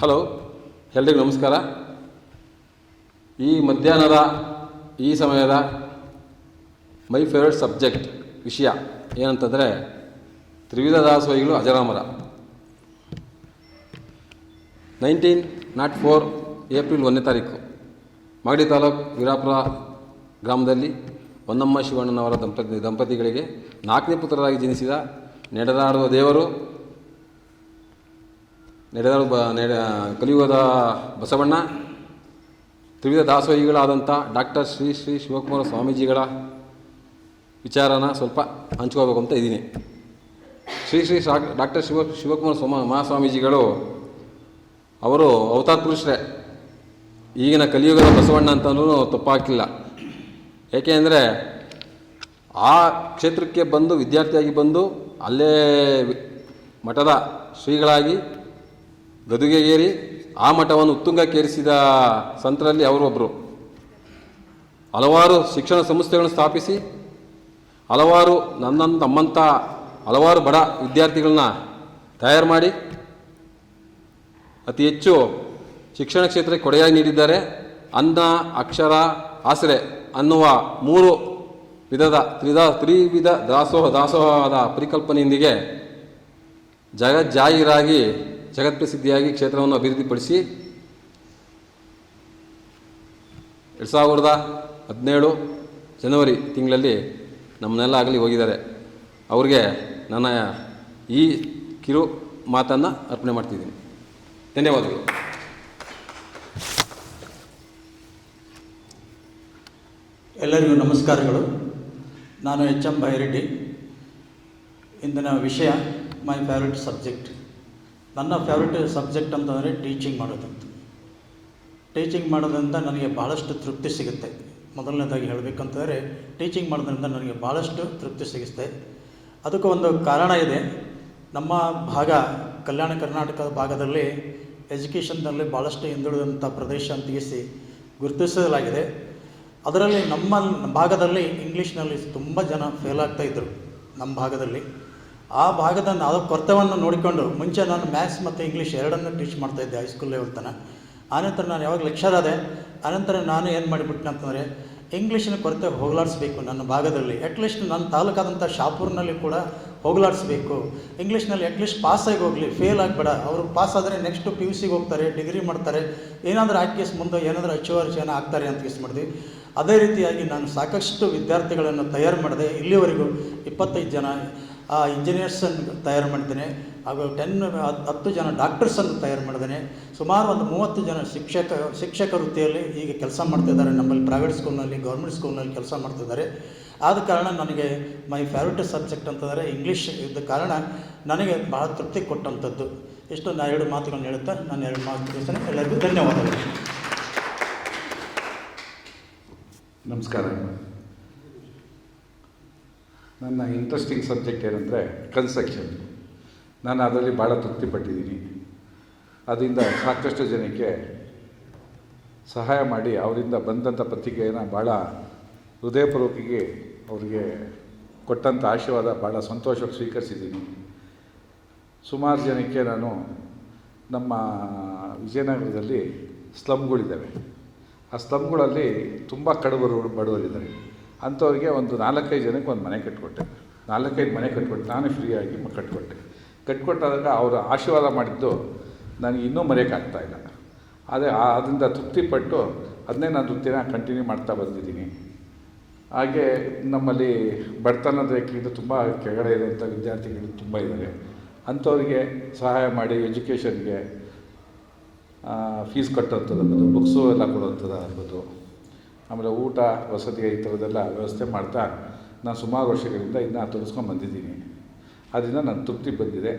Hello, ಎಲ್ರಿಗೂ ನಮಸ್ಕಾರ. ಈ ಮಧ್ಯಾಹ್ನದ ಈ ಸಮಯದ ಮೈ ಫೇವ್ರೆಟ್ ಸಬ್ಜೆಕ್ಟ್ ವಿಷಯ ಏನಂತಂದರೆ ತ್ರಿವಿಧ ದಾಸೋಹಿಗಳು ಅಜರಾಮರ. 1904 ಏಪ್ರಿಲ್ 1ನೇ ತಾರೀಕು ಮಾಗಡಿ ತಾಲೂಕು ವೀರಾಪುರ ಗ್ರಾಮದಲ್ಲಿ ಹೊನ್ನಮ್ಮ ಶಿವಣ್ಣನವರ ದಂಪತಿಗಳಿಗೆ 4ನೇ ಪುತ್ರರಾಗಿ ಜನಿಸಿದ ನಡೆದಾಡುವ ದೇವರು, ಕಲಿಯುಗದ ಬಸವಣ್ಣ, ತ್ರಿವಿಧ ದಾಸೋಹಿಗಳಾದಂಥ ಡಾಕ್ಟರ್ ಶ್ರೀ ಶ್ರೀ ಶಿವಕುಮಾರ ಸ್ವಾಮೀಜಿಗಳ ವಿಚಾರನ ಸ್ವಲ್ಪ ಹಂಚ್ಕೋಬೇಕು ಅಂತ ಇದ್ದೀನಿ. ಶ್ರೀ ಶ್ರೀ ಡಾಕ್ಟರ್ ಶಿವಕುಮಾರ ಮಹಾಸ್ವಾಮೀಜಿಗಳು ಅವರು ಅವತಾರ ಪುರುಷರೇ. ಈಗಿನ ಕಲಿಯುಗದ ಬಸವಣ್ಣ ಅಂತಲೂ ತಪ್ಪಾಗಿಲ್ಲ. ಏಕೆ ಅಂದರೆ ಆ ಕ್ಷೇತ್ರಕ್ಕೆ ಬಂದು ವಿದ್ಯಾರ್ಥಿಯಾಗಿ ಬಂದು ಅಲ್ಲೇ ಮಠದ ಶ್ರೀಗಳಾಗಿ ಗದುಗೆಗೇರಿ ಆ ಮಠವನ್ನು ಉತ್ತುಂಗಕ್ಕೇರಿಸಿದ ಸಂತರಲ್ಲಿ ಅವರೊಬ್ಬರು. ಹಲವಾರು ಶಿಕ್ಷಣ ಸಂಸ್ಥೆಗಳನ್ನು ಸ್ಥಾಪಿಸಿ ಹಲವಾರು ನಮ್ಮಂಥ ಹಲವಾರು ಬಡ ವಿದ್ಯಾರ್ಥಿಗಳನ್ನ ತಯಾರು ಮಾಡಿ ಅತಿ ಹೆಚ್ಚು ಶಿಕ್ಷಣ ಕ್ಷೇತ್ರಕ್ಕೆ ಕೊಡುಗೆಯಾಗಿ ನೀಡಿದ್ದಾರೆ. ಅನ್ನ, ಅಕ್ಷರ, ಆಸರೆ ಅನ್ನುವ 3 ವಿಧದ ತ್ರಿವಿಧ ದಾಸೋಹದ ಪರಿಕಲ್ಪನೆಯೊಂದಿಗೆ ಜಗಜ್ಜಾಹೀರಾಗಿ ಜಗತ್ಪ್ರಸಿದ್ಧಿಯಾಗಿ ಕ್ಷೇತ್ರವನ್ನು ಅಭಿವೃದ್ಧಿಪಡಿಸಿ 2017 ಜನವರಿ ತಿಂಗಳಲ್ಲಿ ನಮ್ಮನ್ನೆಲ್ಲ ಆಗಲಿ ಹೋಗಿದ್ದಾರೆ. ಅವ್ರಿಗೆ ನನ್ನ ಈ ಕಿರು ಮಾತನ್ನು ಅರ್ಪಣೆ ಮಾಡ್ತಿದ್ದೀನಿ. ಧನ್ಯವಾದಗಳು. ಎಲ್ಲರಿಗೂ ನಮಸ್ಕಾರಗಳು. ನಾನು ಎಚ್ ಎಂ ಬೈರೆಡ್ಡಿ. ಇಂದಿನ ವಿಷಯ ಮೈ ಫೇವ್ರೆಟ್ ಸಬ್ಜೆಕ್ಟ್. ನನ್ನ ಫೇವ್ರೆಟ್ ಸಬ್ಜೆಕ್ಟ್ ಅಂತಂದರೆ ಟೀಚಿಂಗ್ ಮಾಡೋದಂತ. ಟೀಚಿಂಗ್ ಮಾಡೋದ್ರಿಂದ ನನಗೆ ಭಾಳಷ್ಟು ತೃಪ್ತಿ ಸಿಗುತ್ತೆ. ಮೊದಲನೇದಾಗಿ ಹೇಳಬೇಕಂತಂದರೆ ಟೀಚಿಂಗ್ ಮಾಡೋದ್ರಿಂದ ನನಗೆ ಭಾಳಷ್ಟು ತೃಪ್ತಿ ಸಿಗುತ್ತೆ. ಅದಕ್ಕೆ ಒಂದು ಕಾರಣ ಇದೆ. ನಮ್ಮ ಭಾಗ ಕಲ್ಯಾಣ ಕರ್ನಾಟಕದ ಭಾಗದಲ್ಲಿ ಎಜುಕೇಷನ್ನಲ್ಲಿ ಭಾಳಷ್ಟು ಹಿಂದುಳಿದಂಥ ಪ್ರದೇಶ ಅಂತಿಗಿಸಿ ಗುರುತಿಸಲಾಗಿದೆ. ಅದರಲ್ಲಿ ನಮ್ಮ ಭಾಗದಲ್ಲಿ ಇಂಗ್ಲೀಷ್ನಲ್ಲಿ ತುಂಬ ಜನ ಫೇಲ್ ಆಗ್ತಾಯಿದ್ರು. ನಮ್ಮ ಭಾಗದಲ್ಲಿ ಆ ಭಾಗದ ನಾವು ಕೊರತೆಯನ್ನು ನೋಡಿಕೊಂಡು ಮುಂಚೆ ನಾನು ಮ್ಯಾಥ್ಸ್ ಮತ್ತು ಇಂಗ್ಲೀಷ್ ಎರಡನ್ನೂ ಟೀಚ್ ಮಾಡ್ತಾಯಿದ್ದೆ ಹೈಸ್ಕೂಲ್ ಲೆವೆಲ್ ತನಕ. ಆನಂತರ ನಾನು ಯಾವಾಗ ಲೆಕ್ಚರ್ ಆದೆ, ಆನಂತರ ನಾನು ಏನು ಮಾಡಿಬಿಟ್ಟೆ ಅಂತಂದರೆ ಇಂಗ್ಲೀಷಿನ ಕೊರತೆ ಹೋಗಲಾಡಿಸ್ಬೇಕು ನನ್ನ ಭಾಗದಲ್ಲಿ. ಅಟ್ಲೀಸ್ಟ್ ನನ್ನ ತಾಲೂಕಾದಂಥ ಶಾಪುರ್ನಲ್ಲಿ ಕೂಡ ಹೋಗಲಾಡಿಸ್ಬೇಕು. ಇಂಗ್ಲೀಷ್ನಲ್ಲಿ ಅಟ್ಲೀಸ್ಟ್ ಪಾಸಾಗಿ ಹೋಗಲಿ, ಫೇಲ್ ಆಗಬೇಡ. ಅವರು ಪಾಸ್ ಆದರೆ ನೆಕ್ಸ್ಟು PUC ಹೋಗ್ತಾರೆ, ಡಿಗ್ರಿ ಮಾಡ್ತಾರೆ, ಏನಾದರೂ ಆಕೇಸ್ ಮುಂದೆ ಏನಾದರೂ ಅಚೀವರ್ಸ್ ಏನೋ ಆಗ್ತಾರೆ ಅಂತ ಕೇಸ್ ಮಾಡಿದ್ವಿ. ಅದೇ ರೀತಿಯಾಗಿ ನಾನು ಸಾಕಷ್ಟು ವಿದ್ಯಾರ್ಥಿಗಳನ್ನು ತಯಾರು ಮಾಡಿದೆ. ಇಲ್ಲಿವರೆಗೂ 25 ಜನ ಇಂಜಿನಿಯರ್ಸನ್ನು ತಯಾರು ಮಾಡಿದ್ದೇನೆ, ಹಾಗೂ 10 ಜನ ಡಾಕ್ಟರ್ಸನ್ನು ತಯಾರು ಮಾಡಿದ್ದೇನೆ. ಸುಮಾರು ಒಂದು 30 ಜನ ಶಿಕ್ಷಕ ವೃತ್ತಿಯಲ್ಲಿ ಈಗ ಕೆಲಸ ಮಾಡ್ತಿದ್ದಾರೆ. ನಮ್ಮಲ್ಲಿ ಪ್ರೈವೇಟ್ ಸ್ಕೂಲ್ನಲ್ಲಿ, ಗೌರ್ಮೆಂಟ್ ಸ್ಕೂಲ್ನಲ್ಲಿ ಕೆಲಸ ಮಾಡ್ತಿದ್ದಾರೆ. ಆದ ಕಾರಣ ನನಗೆ ಮೈ ಫೇವ್ರೆಟ್ ಸಬ್ಜೆಕ್ಟ್ ಅಂತಂದರೆ ಇಂಗ್ಲೀಷ್ ಇದ್ದ ಕಾರಣ ನನಗೆ ಭಾಳ ತೃಪ್ತಿ ಕೊಟ್ಟಂಥದ್ದು. ಇಷ್ಟು ನಾನು 2 ಮಾತುಗಳನ್ನು ಹೇಳುತ್ತಾ ನಾನು 2 ಮಾತು ತಿಳಿಸ್ತೇನೆ. ಎಲ್ಲರಿಗೂ ಧನ್ಯವಾದಗಳು. ನಮಸ್ಕಾರ. ನನ್ನ ಇಂಟ್ರೆಸ್ಟಿಂಗ್ ಸಬ್ಜೆಕ್ಟ್ ಏನಂದರೆ ಕನ್ಸ್ಟ್ರಕ್ಷನ್. ನಾನು ಅದರಲ್ಲಿ ಭಾಳ ತೃಪ್ತಿಪಟ್ಟಿದ್ದೀನಿ. ಅದರಿಂದ ಸಾಕಷ್ಟು ಜನಕ್ಕೆ ಸಹಾಯ ಮಾಡಿ ಅವರಿಂದ ಬಂದಂಥ ಪ್ರತಿಕ್ರಿಯೆಯನ್ನು ಭಾಳ ಹೃದಯಪೂರ್ವಕವಾಗಿ ಅವರಿಗೆ ಕೊಟ್ಟಂಥ ಆಶೀರ್ವಾದ ಭಾಳ ಸಂತೋಷವಾಗಿ ಸ್ವೀಕರಿಸಿದ್ದೀನಿ. ಸುಮಾರು ಜನಕ್ಕೆ ನಾನು ನಮ್ಮ ವಿಜಯನಗರದಲ್ಲಿ ಸ್ಲಮ್ಗಳಿದ್ದಾವೆ. ಆ ಸ್ಲಮ್ಗಳಲ್ಲಿ ತುಂಬ ಬಡವರಿದ್ದಾರೆ. ಅಂಥವ್ರಿಗೆ ಒಂದು 4-5 ಜನಕ್ಕೆ ಒಂದು ಮನೆ ಕಟ್ಟಿಕೊಟ್ಟೆ. 4-5 ಮನೆ ಕಟ್ಕೊಟ್ಟು ನಾನೇ ಫ್ರೀಯಾಗಿ ಕಟ್ಕೊಟ್ಟಾಗ ಅವರು ಆಶೀರ್ವಾದ ಮಾಡಿದ್ದು ನನಗೆ ಇನ್ನೂ ಮರೆಯೋಕ್ಕಾಗ್ತಾಯಿಲ್ಲ. ಅದರಿಂದ ತೃಪ್ತಿಪಟ್ಟು ಅದನ್ನೇ ನಾನು ವೃತ್ತಿನ ಕಂಟಿನ್ಯೂ ಮಾಡ್ತಾ ಬಂದಿದ್ದೀನಿ. ಹಾಗೆ ನಮ್ಮಲ್ಲಿ ಬಡತನದ ರೇಖೆಯಿಂದ ತುಂಬ ಕೆಳಗಡೆ ಇರುವಂಥ ವಿದ್ಯಾರ್ಥಿಗಳು ತುಂಬ ಇದ್ದಾರೆ. ಅಂಥವ್ರಿಗೆ ಸಹಾಯ ಮಾಡಿ ಎಜುಕೇಷನ್ಗೆ ಫೀಸ್ ಕಟ್ಟೋಂಥದ್ದು, ಬುಕ್ಸು ಎಲ್ಲ ಕೊಡುವಂಥದ್ದಾಗ್ಬೋದು, ಆಮೇಲೆ ಊಟ ವಸತಿ ಈ ಥರದ್ದೆಲ್ಲ ವ್ಯವಸ್ಥೆ ಮಾಡ್ತಾ ನಾನು ಸುಮಾರು ವರ್ಷಗಳಿಂದ ಇದನ್ನ ತೊಡಗಿಸ್ಕೊಂಡು ಬಂದಿದ್ದೀನಿ. ಅದರಿಂದ ನಾನು ತೃಪ್ತಿ ಬಂದಿದೆ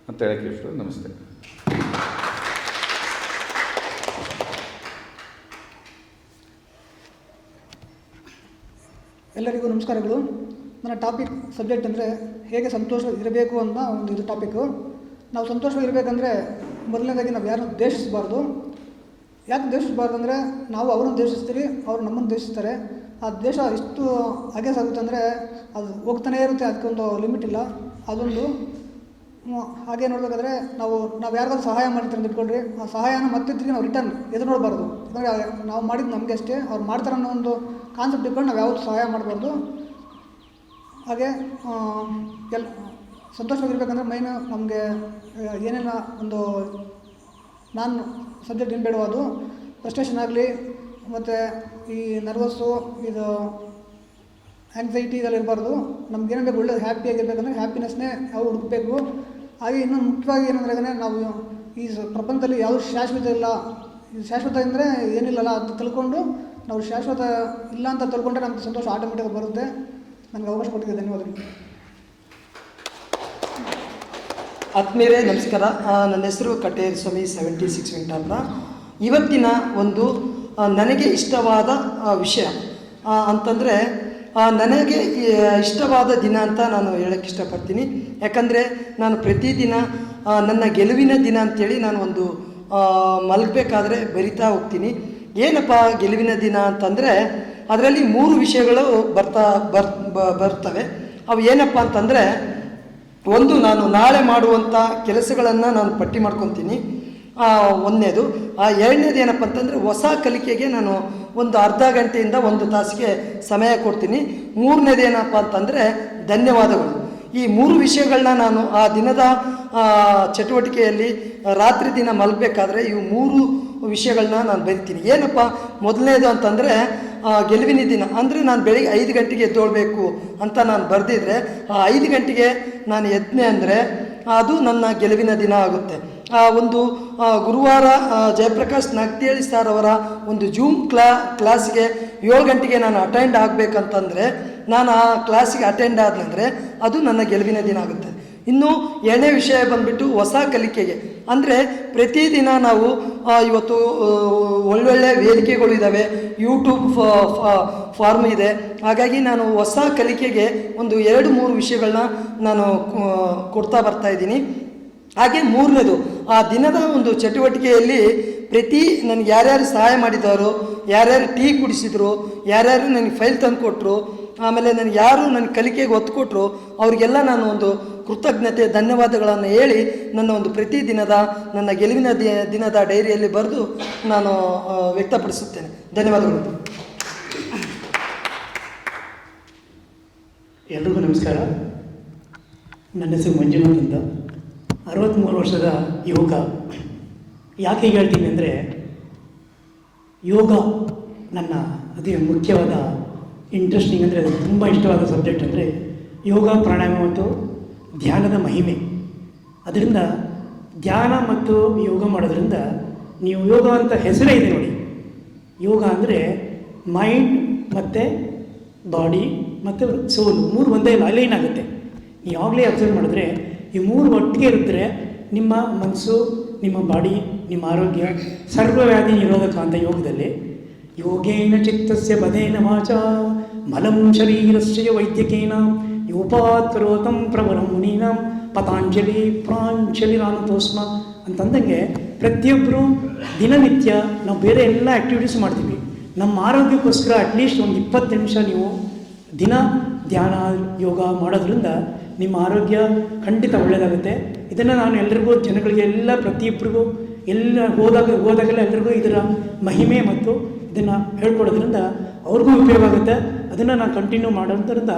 ಅಂತ ಹೇಳೋಕ್ಕೆ ಇಷ್ಟ. ನಮಸ್ತೆ. ಎಲ್ಲರಿಗೂ ನಮಸ್ಕಾರಗಳು. ನನ್ನ ಸಬ್ಜೆಕ್ಟ್ ಅಂದರೆ ಹೇಗೆ ಸಂತೋಷ ಇರಬೇಕು ಅಂತ ಒಂದು ಇದು ಟಾಪಿಕ್ಕು. ನಾವು ಸಂತೋಷವಾಗಿರಬೇಕಂದ್ರೆ ಮೊದಲನೇದಾಗಿ ನಾವು ಯಾರನ್ನು ದ್ವೇಷಿಸಬಾರ್ದು. ಯಾಕೆ ದ್ವೇಷಿಸಬಾರ್ದು ಅಂದರೆ ನಾವು ಅವ್ರನ್ನ ದ್ವೇಷಿಸ್ತೀವಿ, ಅವ್ರು ನಮ್ಮನ್ನು ದ್ವೇಷಿಸ್ತಾರೆ. ಆ ದ್ವೇಷ ಎಷ್ಟು ಹಾಗೆ ಸಾಗುತ್ತೆ ಅಂದರೆ ಅದು ಹೋಗ್ತಾನೇ ಇರುತ್ತೆ, ಅದಕ್ಕೊಂದು ಲಿಮಿಟ್ ಇಲ್ಲ. ಅದೊಂದು ಹಾಗೆ ನೋಡಬೇಕಾದ್ರೆ ನಾವು ಯಾರಿಗಾದ್ರೂ ಸಹಾಯ ಮಾಡಿರ್ತೀವಿ ಅಂತ ಇಟ್ಕೊಳ್ರಿ, ಆ ಸಹಾಯನ ಮತ್ತಿದ್ರಿಗೆ ನಾವು ರಿಟರ್ನ್ ಎದುರು ನೋಡಬಾರ್ದು. ಯಾಕಂದರೆ ನಾವು ಮಾಡಿದ್ದು ನಮಗೆ ಅಷ್ಟೇ, ಅವ್ರು ಮಾಡ್ತಾರೆ ಅನ್ನೋ ಒಂದು ಕಾನ್ಸೆಪ್ಟ್ ಇಟ್ಕೊಂಡು ನಾವು ಯಾವತ್ತೂ ಸಹಾಯ ಮಾಡಬಾರ್ದು. ಹಾಗೆ ಸಂತೋಷವಾಗಿರ್ಬೇಕಂದ್ರೆ ಮೈನ್ ನಮಗೆ ಏನೇನು ಒಂದು ನಾನು ಸಬ್ಜೆಕ್ಟ್ ಏನು ಬೇಡವೋ ಅದು ಫ್ರಸ್ಟ್ರೇಷನ್ ಆಗಲಿ, ಮತ್ತು ಈ ನರ್ವಸ್ಸು, ಇದು ಆ್ಯಂಗ್ಸೈಟಿ ಇದೆಲ್ಲ ಇರಬಾರ್ದು. ನಮ್ಗೇನು ಬೇಕು ಒಳ್ಳೆಯದು ಹ್ಯಾಪಿಯಾಗಿರ್ಬೇಕಂದ್ರೆ ಹ್ಯಾಪಿನೆಸ್ನೇ ನಾವು ಹುಡುಕಬೇಕು. ಹಾಗೆ ಇನ್ನೂ ಮುಖ್ಯವಾಗಿ ಏನಂದ್ರೆ ನಾವು ಈ ಪ್ರಪಂಚದಲ್ಲಿ ಯಾವುದು ಶಾಶ್ವತ ಇಲ್ಲ, ಇದು ಶಾಶ್ವತ ಅಂದರೆ ಏನಿಲ್ಲಲ್ಲ ಅಂತ ತಿಳ್ಕೊಂಡು ನಾವು ಶಾಶ್ವತ ಇಲ್ಲ ಅಂತ ತಿಳ್ಕೊಂಡ್ರೆ ನಮ್ಗೆ ಸಂತೋಷ ಆಟೋಮೆಟಿಕ್ ಬರುತ್ತೆ. ನನಗೆ ಅವಕಾಶ ಕೊಟ್ಟಿದ್ದೆ, ಧನ್ಯವಾದಗಳು. ಆತ್ಮೀಯರೇ ನಮಸ್ಕಾರ. ನನ್ನ ಹೆಸರು ಕಟೇರ್ ಸ್ವಾಮಿ 76 ವೆಂಕಟಾಪುರ. ಇವತ್ತಿನ ಒಂದು ನನಗೆ ಇಷ್ಟವಾದ ವಿಷಯ ಅಂತಂದರೆ ನನಗೆ ಇಷ್ಟವಾದ ದಿನ ಅಂತ ನಾನು ಹೇಳೋಕ್ಕೆ ಇಷ್ಟಪಡ್ತೀನಿ. ಯಾಕಂದರೆ ನಾನು ಪ್ರತಿದಿನ ನನ್ನ ಗೆಲುವಿನ ದಿನ ಅಂಥೇಳಿ ನಾನು ಒಂದು ಮಲಗಬೇಕಾದ್ರೆ ಬರಿತಾ ಹೋಗ್ತೀನಿ. ಏನಪ್ಪ ಗೆಲುವಿನ ದಿನ ಅಂತಂದರೆ ಅದರಲ್ಲಿ 3 ವಿಷಯಗಳು ಬರ್ತವೆ. ಅವು ಏನಪ್ಪ ಅಂತಂದರೆ, ಒಂದು, ನಾನು ನಾಳೆ ಮಾಡುವಂಥ ಕೆಲಸಗಳನ್ನು ನಾನು ಪಟ್ಟಿ ಮಾಡ್ಕೊತೀನಿ, ಒಂದನೇದು. ಎರಡನೇದು ಏನಪ್ಪ ಅಂತಂದರೆ ಹೊಸ ಕಲಿಕೆಗೆ ನಾನು ಒಂದು ಅರ್ಧ ಗಂಟೆಯಿಂದ 1 ತಾಸಿಗೆ ಸಮಯ ಕೊಡ್ತೀನಿ. ಮೂರನೇದು ಏನಪ್ಪ ಅಂತಂದರೆ ಧನ್ಯವಾದಗಳು. ಈ 3 ವಿಷಯಗಳನ್ನ ನಾನು ಆ ದಿನದ ಚಟುವಟಿಕೆಯಲ್ಲಿ ರಾತ್ರಿ ದಿನ ಮಲಗಬೇಕಾದ್ರೆ ಇವು 3 ವಿಷಯಗಳನ್ನ ನಾನು ಬರಿತೀನಿ. ಏನಪ್ಪ ಮೊದಲನೇದು ಅಂತಂದರೆ ಗೆಲುವಿನ ದಿನ ಅಂದರೆ ನಾನು ಬೆಳಿಗ್ಗೆ 5 ಗಂಟೆಗೆ ಎದ್ದೊಳ್ಬೇಕು ಅಂತ ನಾನು ಬರೆದಿದ್ರೆ ಆ 5 ಗಂಟೆಗೆ ನಾನು ಎದ್ದನೆ ಅಂದರೆ ಅದು ನನ್ನ ಗೆಲುವಿನ ದಿನ ಆಗುತ್ತೆ. ಒಂದು ಗುರುವಾರ ಜಯಪ್ರಕಾಶ್ ನಗ್ತೇಳಿ ಸರ್ ಅವರ ಒಂದು ಜೂಮ್ ಕ್ಲಾಸ್ಗೆ 7 ಗಂಟೆಗೆ ನಾನು ಅಟೆಂಡ್ ಆಗಬೇಕಂತಂದರೆ ನಾನು ಆ ಕ್ಲಾಸಿಗೆ ಅಟೆಂಡ್ ಆದನಂದರೆ ಅದು ನನ್ನ ಗೆಲುವಿನ ದಿನ ಆಗುತ್ತೆ. ಇನ್ನು ಎರಡನೇ ವಿಷಯ ಬಂದುಬಿಟ್ಟು ಹೊಸ ಕಲಿಕೆಗೆ ಅಂದರೆ ಪ್ರತಿದಿನ ನಾವು ಇವತ್ತು ಒಳ್ಳೊಳ್ಳೆ ವೇದಿಕೆಗಳು ಇದ್ದಾವೆ, ಯೂಟ್ಯೂಬ್ ಫಾರ್ಮ್ ಇದೆ. ಹಾಗಾಗಿ ನಾನು ಹೊಸ ಕಲಿಕೆಗೆ ಒಂದು 2-3 ವಿಷಯಗಳನ್ನ ನಾನು ಕೊಡ್ತಾ ಬರ್ತಾಯಿದ್ದೀನಿ. ಹಾಗೆ ಮೂರನೇದು, ಆ ದಿನದ ಒಂದು ಚಟುವಟಿಕೆಯಲ್ಲಿ ನನಗೆ ಯಾರ್ಯಾರು ಸಹಾಯ ಮಾಡಿದ್ದಾರೋ, ಯಾರ್ಯಾರು ಟೀ ಕುಡಿಸಿದ್ರು, ಯಾರ್ಯಾರು ನನಗೆ ಫೈಲ್ ತಂದು ಕೊಟ್ಟರು, ಆಮೇಲೆ ನನಗೆ ಯಾರು ನನ್ನ ಕಲಿಕೆಗೆ ಒತ್ತು ಕೊಟ್ಟರು ಅವರಿಗೆಲ್ಲ ನಾನು ಒಂದು ಕೃತಜ್ಞತೆ ಧನ್ಯವಾದಗಳನ್ನು ಹೇಳಿ ನನ್ನ ಒಂದು ಪ್ರತಿದಿನದ ನನ್ನ ಗೆಲುವಿನ ದಿನದ ಡೈರಿಯಲ್ಲಿ ಬರೆದು ನಾನು ವ್ಯಕ್ತಪಡಿಸುತ್ತೇನೆ. ಧನ್ಯವಾದಗಳು. ಎಲ್ರಿಗೂ ನಮಸ್ಕಾರ. ನನ್ನ ಹೆಸರು ಮಂಜುನಾಥ್ ಅಂತ, 63 ವರ್ಷದ ಯುವಕ. ಯಾಕೆ ಹೇಳ್ತೀನಿ ಅಂದರೆ, ಯೋಗ ನನ್ನ ಅತಿ ಮುಖ್ಯವಾದ ಇಂಟ್ರೆಸ್ಟಿಂಗ್ ಅಂದರೆ ಅದು ತುಂಬ ಇಷ್ಟವಾದ ಸಬ್ಜೆಕ್ಟ್ ಅಂದರೆ ಯೋಗ, ಪ್ರಾಣಾಯಾಮ ಮತ್ತು ಧ್ಯಾನದ ಮಹಿಮೆ. ಅದರಿಂದ ಧ್ಯಾನ ಮತ್ತು ಯೋಗ ಮಾಡೋದ್ರಿಂದ ನೀವು ಯೋಗ ಅಂತ ಹೆಸರೇ ಇದೆ ನೋಡಿ. ಯೋಗ ಅಂದರೆ ಮೈಂಡ್ ಮತ್ತು ಬಾಡಿ ಮತ್ತು ಸೋಲ್ 3 ಒಂದೇ ಅಲೈನ್ ಆಗುತ್ತೆ. ನೀವು ಯಾವಾಗಲೇ ಅಬ್ಸರ್ವ್ ಮಾಡಿದ್ರೆ ಈ 3 ಒಟ್ಟಿಗೆ ಇರಿದ್ರೆ ನಿಮ್ಮ ಮನಸ್ಸು, ನಿಮ್ಮ ಬಾಡಿ, ನಿಮ್ಮ ಆರೋಗ್ಯ ಸರ್ವವ್ಯಾಧಿ ನಿರೋಧಕ ಅಂತ ಯೋಗದಲ್ಲಿ. ಯೋಗೇನ ಚಿತ್ತಸ್ಯ ಬದೇನ ವಾಚ ಮಲಂ ಶರೀರಸ್ಯ ವೈದ್ಯಕೇನ ಯೋಪಾತ್ ಕರೋತಂ ಪ್ರವರಂ ಮುನೀನಾಂ ಪತಾಂಜಲಿ ಪ್ರಾಂಜಲಿರಾನತೋಸ್ಮ ಅಂತಂದಂಗೆ ಪ್ರತಿಯೊಬ್ಬರು ದಿನನಿತ್ಯ ನಾವು ಬೇರೆ ಎಲ್ಲ ಆ್ಯಕ್ಟಿವಿಟೀಸ್ ಮಾಡ್ತೀವಿ. ನಮ್ಮ ಆರೋಗ್ಯಕ್ಕೋಸ್ಕರ ಅಟ್ಲೀಸ್ಟ್ ಒಂದು 20 ನಿಮಿಷ ನೀವು ದಿನ ಧ್ಯಾನ ಯೋಗ ಮಾಡೋದ್ರಿಂದ ನಿಮ್ಮ ಆರೋಗ್ಯ ಖಂಡಿತ ಒಳ್ಳೆಯದಾಗುತ್ತೆ. ಇದನ್ನು ನಾನು ಎಲ್ರಿಗೂ ಜನಗಳಿಗೆ ಪ್ರತಿಯೊಬ್ಬರಿಗೂ ಹೋದಾಗೆಲ್ಲ ಎಲ್ರಿಗೂ ಇದರ ಮಹಿಮೆ ಮತ್ತು ಇದನ್ನು ಹೇಳ್ಕೊಡೋದ್ರಿಂದ ಅವ್ರಿಗೂ ಉಪಯೋಗ ಆಗುತ್ತೆ. ಅದನ್ನು ನಾನು ಕಂಟಿನ್ಯೂ ಮಾಡೋದ್ರಿಂದ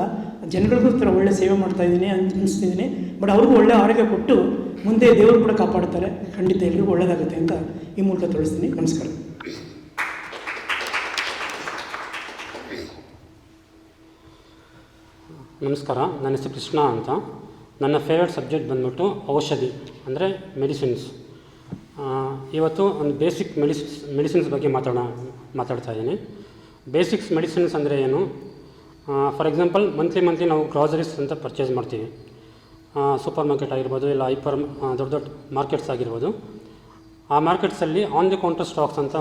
ಜನಗಳಿಗೋಸ್ಕರ ಒಳ್ಳೆ ಸೇವೆ ಮಾಡ್ತಾಯಿದ್ದೀನಿ ಅನಿಸ್ತಿದ್ದೀನಿ. ಬಟ್ ಅವ್ರಿಗೂ ಒಳ್ಳೆ ಆರೋಗ್ಯ ಕೊಟ್ಟು ಮುಂದೆ ದೇವರು ಕೂಡ ಕಾಪಾಡ್ತಾರೆ. ಖಂಡಿತ ಎಲ್ರಿಗೂ ಒಳ್ಳೆಯದಾಗುತ್ತೆ ಅಂತ ಈ ಮೂಲಕ ತಿಳಿಸ್ತೀನಿ. ನಮಸ್ಕಾರ. ನಮಸ್ಕಾರ. ನನ್ನ ಹೆಸರು ಕೃಷ್ಣ ಅಂತ. ನನ್ನ ಫೇವ್ರೆಟ್ ಸಬ್ಜೆಕ್ಟ್ ಬಂದ್ಬಿಟ್ಟು ಔಷಧಿ ಅಂದರೆ ಮೆಡಿಸಿನ್ಸ್. ಇವತ್ತು ಒಂದು ಬೇಸಿಕ್ ಮೆಡಿಸಿನ್ಸ್ ಬಗ್ಗೆ ಮಾತಾಡ್ತಾ ಇದ್ದೀನಿ. ಬೇಸಿಕ್ಸ್ ಮೆಡಿಸಿನ್ಸ್ ಅಂದರೆ ಏನು? ಫಾರ್ ಎಕ್ಸಾಂಪಲ್ ಮಂತ್ಲಿ ನಾವು ಗ್ರಾಸರೀಸ್ ಅಂತ ಪರ್ಚೇಸ್ ಮಾಡ್ತೀವಿ. ಸೂಪರ್ ಮಾರ್ಕೆಟ್ ಆಗಿರ್ಬೋದು, ಇಲ್ಲ ದೊಡ್ಡ ಮಾರ್ಕೆಟ್ಸ್ ಆಗಿರ್ಬೋದು. ಆ ಮಾರ್ಕೆಟ್ಸಲ್ಲಿ ಆನ್ ದಿ ಕೌಂಟರ್ ಸ್ಟಾಕ್ಸ್ ಅಂತ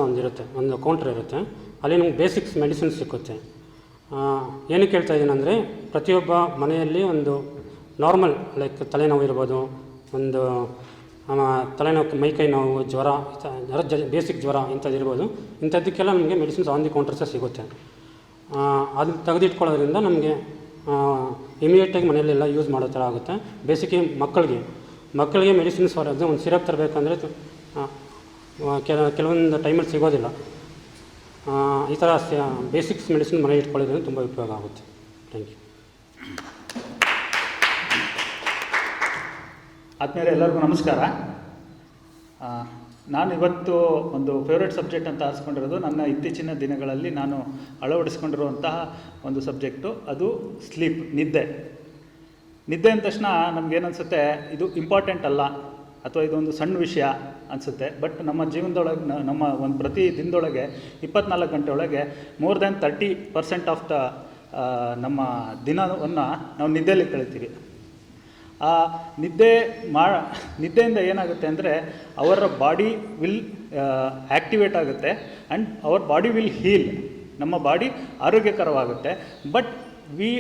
ಒಂದು ಕೌಂಟರ್ ಇರುತ್ತೆ. ಅಲ್ಲಿ ನಮ್ಗೆ ಬೇಸಿಕ್ಸ್ ಮೆಡಿಸಿನ್ಸ್ ಸಿಕ್ಕುತ್ತೆ. ಏನಕ್ಕೆ ಹೇಳ್ತಾ ಇದ್ದೀನಿ ಅಂದರೆ, ಪ್ರತಿಯೊಬ್ಬ ಮನೆಯಲ್ಲಿ ಒಂದು ನಾರ್ಮಲ್ ಲೈಕ್ ತಲೆನೋವು ಇರ್ಬೋದು, ಒಂದು ತಲೆನೋವು, ಮೈಕೈ ನೋವು, ಜ್ವರ, ಬೇಸಿಕ್ ಜ್ವರ ಇಂಥದ್ದಿರ್ಬೋದು. ಇಂಥದ್ದಕ್ಕೆಲ್ಲ ನಮಗೆ ಮೆಡಿಸಿನ್ಸ್ ಆನ್ ದಿ ಕೌಂಟರ್ಸೇ ಸಿಗುತ್ತೆ. ಅದನ್ನು ತೆಗೆದಿಟ್ಕೊಳ್ಳೋದ್ರಿಂದ ನಮಗೆ ಇಮಿಡಿಯೇಟಾಗಿ ಮನೆಯಲ್ಲೆಲ್ಲ ಯೂಸ್ ಮಾಡೋ ಥರ ಆಗುತ್ತೆ. ಬೇಸಿಕ್ ಮಕ್ಕಳಿಗೆ ಮಕ್ಕಳಿಗೆ ಮೆಡಿಸಿನ್ಸ್ ಹೊರಗೆ ಒಂದು ಸಿರಪ್ ತರಬೇಕಂದ್ರೆ ಕೆಲವೊಂದು ಟೈಮಲ್ಲಿ ಸಿಗೋದಿಲ್ಲ. ಈ ಥರ ಬೇಸಿಕ್ಸ್ ಮೆಡಿಸಿನ್ ಮನೆಗೆ ಇಟ್ಕೊಳ್ಳೋದ್ರಿಂದ ತುಂಬ ಉಪಯೋಗ ಆಗುತ್ತೆ. Thank you. ಆದ್ಮೇಲೆ ಎಲ್ಲರಿಗೂ ನಮಸ್ಕಾರ. ನಾನು ಇವತ್ತು ಒಂದು ಫೇವ್ರೇಟ್ ಸಬ್ಜೆಕ್ಟ್ ಅಂತ ಆರಿಸ್ಕೊಂಡಿರೋದು ನನ್ನ ಇತ್ತೀಚಿನ ದಿನಗಳಲ್ಲಿ ನಾನು ಅಳವಡಿಸ್ಕೊಂಡಿರುವಂತಹ ಒಂದು ಸಬ್ಜೆಕ್ಟು, ಅದು ಸ್ಲೀಪ್, ನಿದ್ದೆ. ನಿದ್ದೆ ಅಂದ ತಕ್ಷಣ ನಮಗೇನನ್ಸುತ್ತೆ, ಇದು ಇಂಪಾರ್ಟೆಂಟ್ ಅಲ್ಲ ಅಥವಾ ಇದೊಂದು ಸಣ್ಣ ವಿಷಯ ಅನಿಸುತ್ತೆ. ಬಟ್ ನಮ್ಮ ಜೀವನದೊಳಗೆ ನಮ್ಮ ಒಂದು ಪ್ರತಿ ದಿನದೊಳಗೆ 24 ಗಂಟೆ ಒಳಗೆ ಮೋರ್ ದ್ಯಾನ್ 30% ಆಫ್ ದ ನಮ್ಮ ದಿನವನ್ನು ನಾವು ನಿದ್ದೆಯಲ್ಲಿ ಕಳಿತೀವಿ. ಆ ನಿದ್ದೆಯಿಂದ ಏನಾಗುತ್ತೆ ಅಂದರೆ ಅವರ ಬಾಡಿ ವಿಲ್ ಆ್ಯಕ್ಟಿವೇಟ್ ಆಗುತ್ತೆ and our body will heal. ನಮ್ಮ ಬಾಡಿ ಆರೋಗ್ಯಕರವಾಗುತ್ತೆ. But we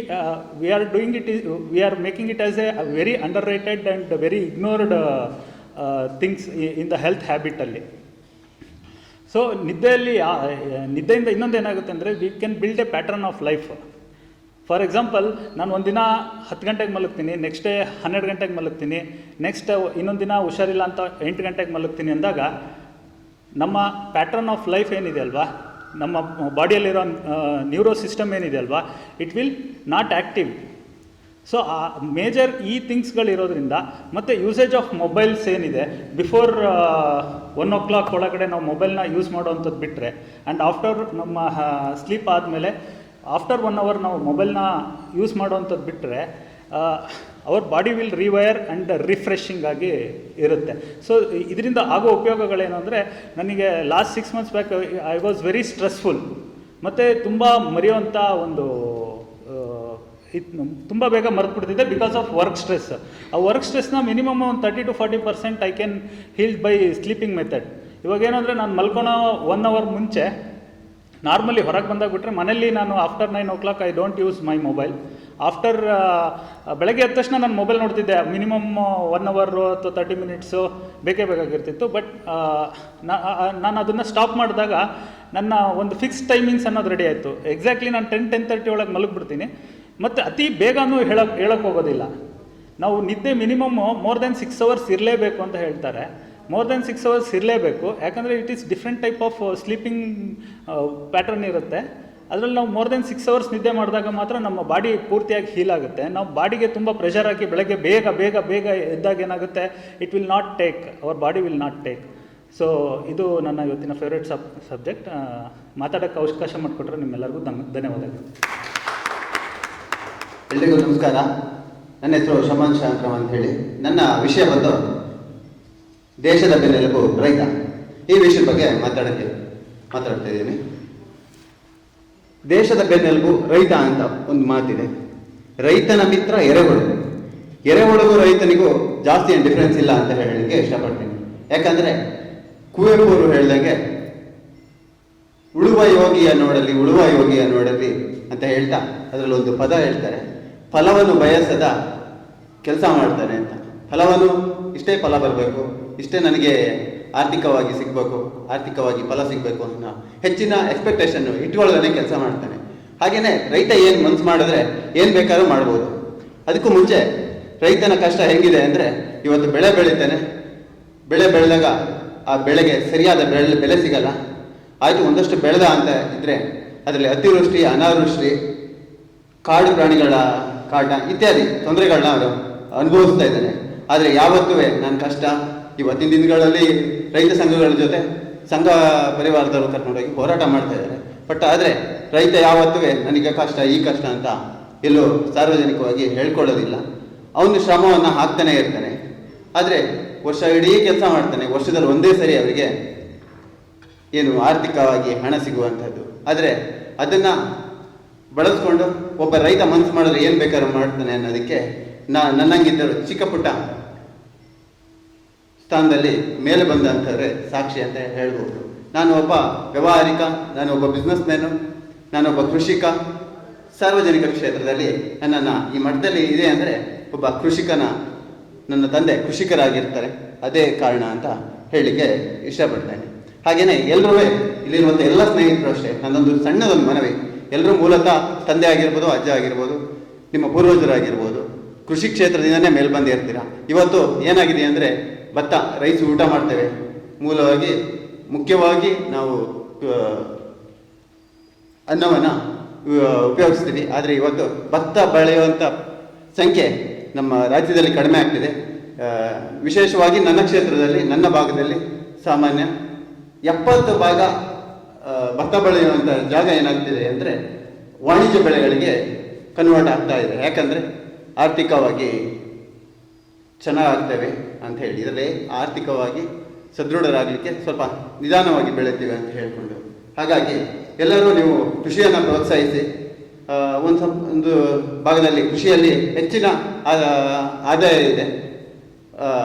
are doing it, we are making it as a very underrated and very ignored things in the health ಹ್ಯಾಬಿಟಲ್ಲಿ. ಸೊ ನಿದ್ದೆಯಿಂದ ಇನ್ನೊಂದು ಏನಾಗುತ್ತೆ ಅಂದರೆ we can build a pattern of life. For example, ನಾನು ಒಂದಿನ 10 ಗಂಟೆಗೆ ಮಲಗ್ತೀನಿ, next day 12 ಗಂಟೆಗೆ ಮಲಗ್ತೀನಿ, next ಇನ್ನೊಂದು ದಿನ ಹುಷಾರಿಲ್ಲ ಅಂತ 8 ಗಂಟೆಗೆ ಮಲಗ್ತೀನಿ ಅಂದಾಗ ನಮ್ಮ ಪ್ಯಾಟರ್ನ್ ಆಫ್ ಲೈಫ್ ಏನಿದೆ ಅಲ್ವಾ, ನಮ್ಮ ಬಾಡಿಯಲ್ಲಿರೋ ನ್ಯೂರೋ ಸಿಸ್ಟಮ್ ಏನಿದೆ ಅಲ್ವಾ, it will not active. So ಆ ಮೇಜರ್ ಈ ಥಿಂಗ್ಸ್ಗಳಿರೋದ್ರಿಂದ, ಮತ್ತು ಯೂಸೇಜ್ ಆಫ್ ಮೊಬೈಲ್ಸ್ ಏನಿದೆ, ಬಿಫೋರ್ 1 o'clock ಒಳಗಡೆ ನಾವು ಮೊಬೈಲ್ನ ಯೂಸ್ ಮಾಡೋವಂಥದ್ದು ಬಿಟ್ಟರೆ ಆ್ಯಂಡ್ ಆಫ್ಟರ್ ನಮ್ಮ ಸ್ಲೀಪ್ ಆದಮೇಲೆ ಆಫ್ಟರ್ 1 hour ನಾವು ಮೊಬೈಲ್ನ ಯೂಸ್ ಮಾಡೋವಂಥದ್ದು ಬಿಟ್ಟರೆ hour body will rewire and refreshing ಆಗಿ ಇರುತ್ತೆ. ಸೊ ಇದರಿಂದ ಆಗೋ ಉಪಯೋಗಗಳೇನು ಅಂದರೆ, ನನಗೆ last 6 months back I was very stressful, ಮತ್ತು ತುಂಬ ಮರೆಯುವಂಥ ಒಂದು ತುಂಬ ಬೇಗ ಮರೆತುಬಿಡ್ತಿದ್ದೆ ಬಿಕಾಸ್ ಆಫ್ ವರ್ಕ್ ಸ್ಟ್ರೆಸ್. ಆ ವರ್ಕ್ ಸ್ಟ್ರೆಸ್ನ ಮಿನಿಮಮ್ ಒಂದು 30 to 40% I can healed by sleeping method. ಇವಾಗೇನಂದರೆ ನಾನು ಮಲ್ಕೊಳೋ 1 hour ಮುಂಚೆ ನಾರ್ಮಲಿ ಹೊರಗೆ ಬಂದಾಗ ಬಿಟ್ಟರೆ, ಮನೇಲಿ ನಾನು after 9 o'clock I don't use my mobile. After ಬೆಳಗ್ಗೆ ಎದ್ದ ತಕ್ಷಣ ನಾನು ಮೊಬೈಲ್ ನೋಡ್ತಿದ್ದೆ, ಮಿನಿಮಮ್ 1 hour ಅಥವಾ 30 minutes ಬೇಕೇ ಬೇಕಾಗಿರ್ತಿತ್ತು. ಬಟ್ ನಾನು ಅದನ್ನು ಸ್ಟಾಪ್ ಮಾಡಿದಾಗ ನನ್ನ ಒಂದು ಫಿಕ್ಸ್ ಟೈಮಿಂಗ್ಸ್ ಅನ್ನೋದು ರೆಡಿ ಆಯಿತು. ಎಕ್ಸಾಕ್ಟ್ಲಿ ನಾನು 10-10:30 ಒಳಗೆ ಮಲಗಿಬಿಡ್ತೀನಿ. ಮತ್ತು ಅತಿ ಬೇಗನೂ ಹೇಳೋಕ್ಕೆ ಹೋಗೋದಿಲ್ಲ. ನಾವು ನಿದ್ದೆ ಮಿನಿಮಮ್ ಮೋರ್ ದೆನ್ 6 hours ಇರಲೇಬೇಕು ಅಂತ ಹೇಳ್ತಾರೆ. ಮೋರ್ ದೆನ್ 6 hours ಇರಲೇಬೇಕು, ಯಾಕಂದರೆ it is different type of sleeping pattern ಇರುತ್ತೆ. ಅದರಲ್ಲಿ ನಾವು ಮೋರ್ ದೆನ್ 6 hours ನಿದ್ದೆ ಮಾಡಿದಾಗ ಮಾತ್ರ ನಮ್ಮ ಬಾಡಿ ಪೂರ್ತಿಯಾಗಿ ಹೀಲ್ ಆಗುತ್ತೆ. ನಾವು ಬಾಡಿಗೆ ತುಂಬ ಪ್ರೆಷರ್ ಹಾಕಿ ಬೆಳಗ್ಗೆ ಬೇಗ ಎದ್ದಾಗ ಏನಾಗುತ್ತೆ, it will not take, hour body will not take. So ಇದು ನನ್ನ ಇವತ್ತಿನ ಫೇವ್ರೇಟ್ ಸಬ್ಜೆಕ್ಟ್. ಮಾತಾಡೋಕ್ಕೆ ಅವಕಾಶ ಮಾಡಿಕೊಟ್ರೆ ನಿಮ್ಮೆಲ್ಲರಿಗೂ ಧನ್ಯವಾದಗಳು. ಎಲ್ರಿಗೂ ನಮಸ್ಕಾರ. ನನ್ನ ಹೆಸರು ಶಮನ್ ಶಾಂತರಾಮ್ ಅಂತ ಹೇಳಿ. ನನ್ನ ವಿಷಯ ಬಂದು ದೇಶದ ಬೆನ್ನೆಲುಬು ರೈತ. ಈ ವಿಷಯದ ಬಗ್ಗೆ ಮಾತಾಡ್ತಾ ಇದ್ದೀನಿ. ದೇಶದ ಬೆನ್ನೆಲುಬು ರೈತ ಅಂತ ಒಂದು ಮಾತಿದೆ. ರೈತನ ಮಿತ್ರ ಎರೆಹುಳು. ಎರೆಹುಳುಗೂ ರೈತನಿಗೂ ಜಾಸ್ತಿ ಏನು ಡಿಫ್ರೆನ್ಸ್ ಇಲ್ಲ ಅಂತ ಹೇಳಲಿಕ್ಕೆ ಇಷ್ಟಪಡ್ತೀನಿ. ಯಾಕಂದರೆ ಕುವೆಂಪು ಅವರು ಹೇಳ್ದಂಗೆ ಉಳುವ ಯೋಗಿಯ ನೋಡಲಿ ಅಂತ ಹೇಳ್ತಾ ಅದರಲ್ಲಿ ಒಂದು ಪದ ಹೇಳ್ತಾರೆ, ಫಲವನ್ನು ಬಯಸದ ಕೆಲಸ ಮಾಡ್ತಾನೆ ಅಂತ. ಫಲವನ್ನು ಇಷ್ಟೇ ಫಲ ಬರಬೇಕು, ಇಷ್ಟೇ ನನಗೆ ಆರ್ಥಿಕವಾಗಿ ಫಲ ಸಿಗಬೇಕು ಅನ್ನೋ ಹೆಚ್ಚಿನ ಎಕ್ಸ್ಪೆಕ್ಟೇಷನ್ನು ಇಟ್ಕೊಳ್ಳೋದೇ ಕೆಲಸ ಮಾಡ್ತಾನೆ. ಹಾಗೆಯೇ ರೈತ ಏನು ಮನಸ್ಸು ಮಾಡಿದ್ರೆ ಏನು ಬೇಕಾದ್ರೂ ಮಾಡ್ಬೋದು. ಅದಕ್ಕೂ ಮುಂಚೆ ರೈತನ ಕಷ್ಟ ಹೆಂಗಿದೆ ಅಂದರೆ, ಇವತ್ತು ಬೆಳೆ ಬೆಳಿತಾನೆ, ಬೆಳೆ ಬೆಳೆದಾಗ ಆ ಬೆಳೆಗೆ ಸರಿಯಾದ ಬೆಲೆ ಸಿಗಲ್ಲ. ಆಯಿತು, ಒಂದಷ್ಟು ಬೆಳೆದ ಅಂತ ಇದ್ದರೆ ಅದರಲ್ಲಿ ಅತಿವೃಷ್ಟಿ, ಅನಾವೃಷ್ಟಿ, ಕಾಡು ಪ್ರಾಣಿಗಳ ಕಾಟ ಇತ್ಯಾದಿ ತೊಂದರೆಗಳನ್ನ ಅವರು ಅನುಭವಿಸ್ತಾ ಇದ್ದಾನೆ. ಆದರೆ ಯಾವತ್ತೂ ನನ್ನ ಕಷ್ಟ, ಇವತ್ತಿನ ದಿನಗಳಲ್ಲಿ ರೈತ ಸಂಘಗಳ ಜೊತೆ ಸಂಘ ಪರಿವಾರದವರು ಕರ್ಕೊಂಡೋಗಿ ಹೋರಾಟ ಮಾಡ್ತಾ ಇದ್ದಾರೆ. ಬಟ್ ಆದರೆ ರೈತ ಯಾವತ್ತೂ ನನಗೆ ಈ ಕಷ್ಟ ಅಂತ ಎಲ್ಲೂ ಸಾರ್ವಜನಿಕವಾಗಿ ಹೇಳ್ಕೊಳ್ಳೋದಿಲ್ಲ. ಅವನು ಶ್ರಮವನ್ನು ಹಾಕ್ತಾನೆ ಇರ್ತಾನೆ. ಆದರೆ ವರ್ಷ ಇಡೀ ಕೆಲಸ ಮಾಡ್ತಾನೆ, ವರ್ಷದಲ್ಲಿ ಒಂದೇ ಸರಿ ಅವರಿಗೆ ಏನು ಆರ್ಥಿಕವಾಗಿ ಹಣ ಸಿಗುವಂಥದ್ದು. ಆದರೆ ಅದನ್ನು ಬಳಸ್ಕೊಂಡು ಒಬ್ಬ ರೈತ ಮನಸ್ಸು ಮಾಡಿದ್ರೆ ಏನು ಬೇಕಾದ್ರೂ ಮಾಡ್ತಾನೆ ಅನ್ನೋದಕ್ಕೆ ನನ್ನಂಗಿದ್ದರು ಚಿಕ್ಕ ಪುಟ್ಟ ಸ್ಥಾನದಲ್ಲಿ ಮೇಲೆ ಬಂದಂಥವ್ರೆ ಸಾಕ್ಷಿ ಅಂತ ಹೇಳ್ಬೋದು. ನಾನು ಒಬ್ಬ ವ್ಯವಹಾರಿಕ, ನಾನು ಒಬ್ಬ ಬಿಸ್ನೆಸ್ ಮ್ಯಾನು, ನಾನೊಬ್ಬ ಕೃಷಿಕ. ಸಾರ್ವಜನಿಕ ಕ್ಷೇತ್ರದಲ್ಲಿ ನನ್ನನ್ನು ಈ ಮಟ್ಟದಲ್ಲಿ ಇದೆ ಅಂದರೆ ಒಬ್ಬ ನನ್ನ ತಂದೆ ಕೃಷಿಕರಾಗಿರ್ತಾರೆ, ಅದೇ ಕಾರಣ ಅಂತ ಹೇಳಲಿಕ್ಕೆ ಇಷ್ಟಪಡ್ತೇನೆ. ಹಾಗೆಯೇ ಎಲ್ಲರೂ ಇಲ್ಲಿರುವಂಥ ಎಲ್ಲ ಸ್ನೇಹಿತರು ಅಷ್ಟೇ ನನ್ನೊಂದು ಸಣ್ಣದೊಂದು ಮನವಿ. ಎಲ್ಲರೂ ಮೂಲತಃ ತಂದೆ ಆಗಿರ್ಬೋದು, ಅಜ್ಜ ಆಗಿರ್ಬೋದು, ನಿಮ್ಮ ಪೂರ್ವಜರಾಗಿರ್ಬೋದು, ಕೃಷಿ ಕ್ಷೇತ್ರದಿಂದನೇ ಮೇಲೆ ಬಂದಿರ್ತೀರ. ಇವತ್ತು ಏನಾಗಿದೆ ಅಂದರೆ ಭತ್ತ, ರೈಸ್ ಊಟ ಮಾಡ್ತೇವೆ, ಮೂಲವಾಗಿ ಮುಖ್ಯವಾಗಿ ನಾವು ಅನ್ನವನ್ನು ಉಪಯೋಗಿಸ್ತೀವಿ. ಆದರೆ ಇವತ್ತು ಭತ್ತ ಬೆಳೆಯುವಂಥ ಸಂಖ್ಯೆ ನಮ್ಮ ರಾಜ್ಯದಲ್ಲಿ ಕಡಿಮೆ ಆಗ್ತಿದೆ. ವಿಶೇಷವಾಗಿ ನನ್ನ ಕ್ಷೇತ್ರದಲ್ಲಿ, ನನ್ನ ಭಾಗದಲ್ಲಿ ಸಾಮಾನ್ಯ 70 ಭಾಗ ಭತ್ತ ಬೆಳೆಯುವಂಥ ಜಾಗ ಏನಾಗ್ತಿದೆ ಅಂದರೆ ವಾಣಿಜ್ಯ ಬೆಳೆಗಳಿಗೆ ಕನ್ವರ್ಟ್ ಆಗ್ತಾ ಇದೆ. ಯಾಕಂದರೆ ಆರ್ಥಿಕವಾಗಿ ಚೆನ್ನಾಗಾಗ್ತೇವೆ ಅಂತ ಹೇಳಿ, ಇದರಲ್ಲಿ ಆರ್ಥಿಕವಾಗಿ ಸದೃಢರಾಗಲಿಕ್ಕೆ ಸ್ವಲ್ಪ ನಿಧಾನವಾಗಿ ಬೆಳಿತೀವಿ ಅಂತ ಹೇಳಿಕೊಂಡು, ಹಾಗಾಗಿ ಎಲ್ಲರೂ ನೀವು ಕೃಷಿಯನ್ನು ಪ್ರೋತ್ಸಾಹಿಸಿ. ಒಂದು ಭಾಗದಲ್ಲಿ ಕೃಷಿಯಲ್ಲಿ ಹೆಚ್ಚಿನ ಆದಾಯ ಇದೆ,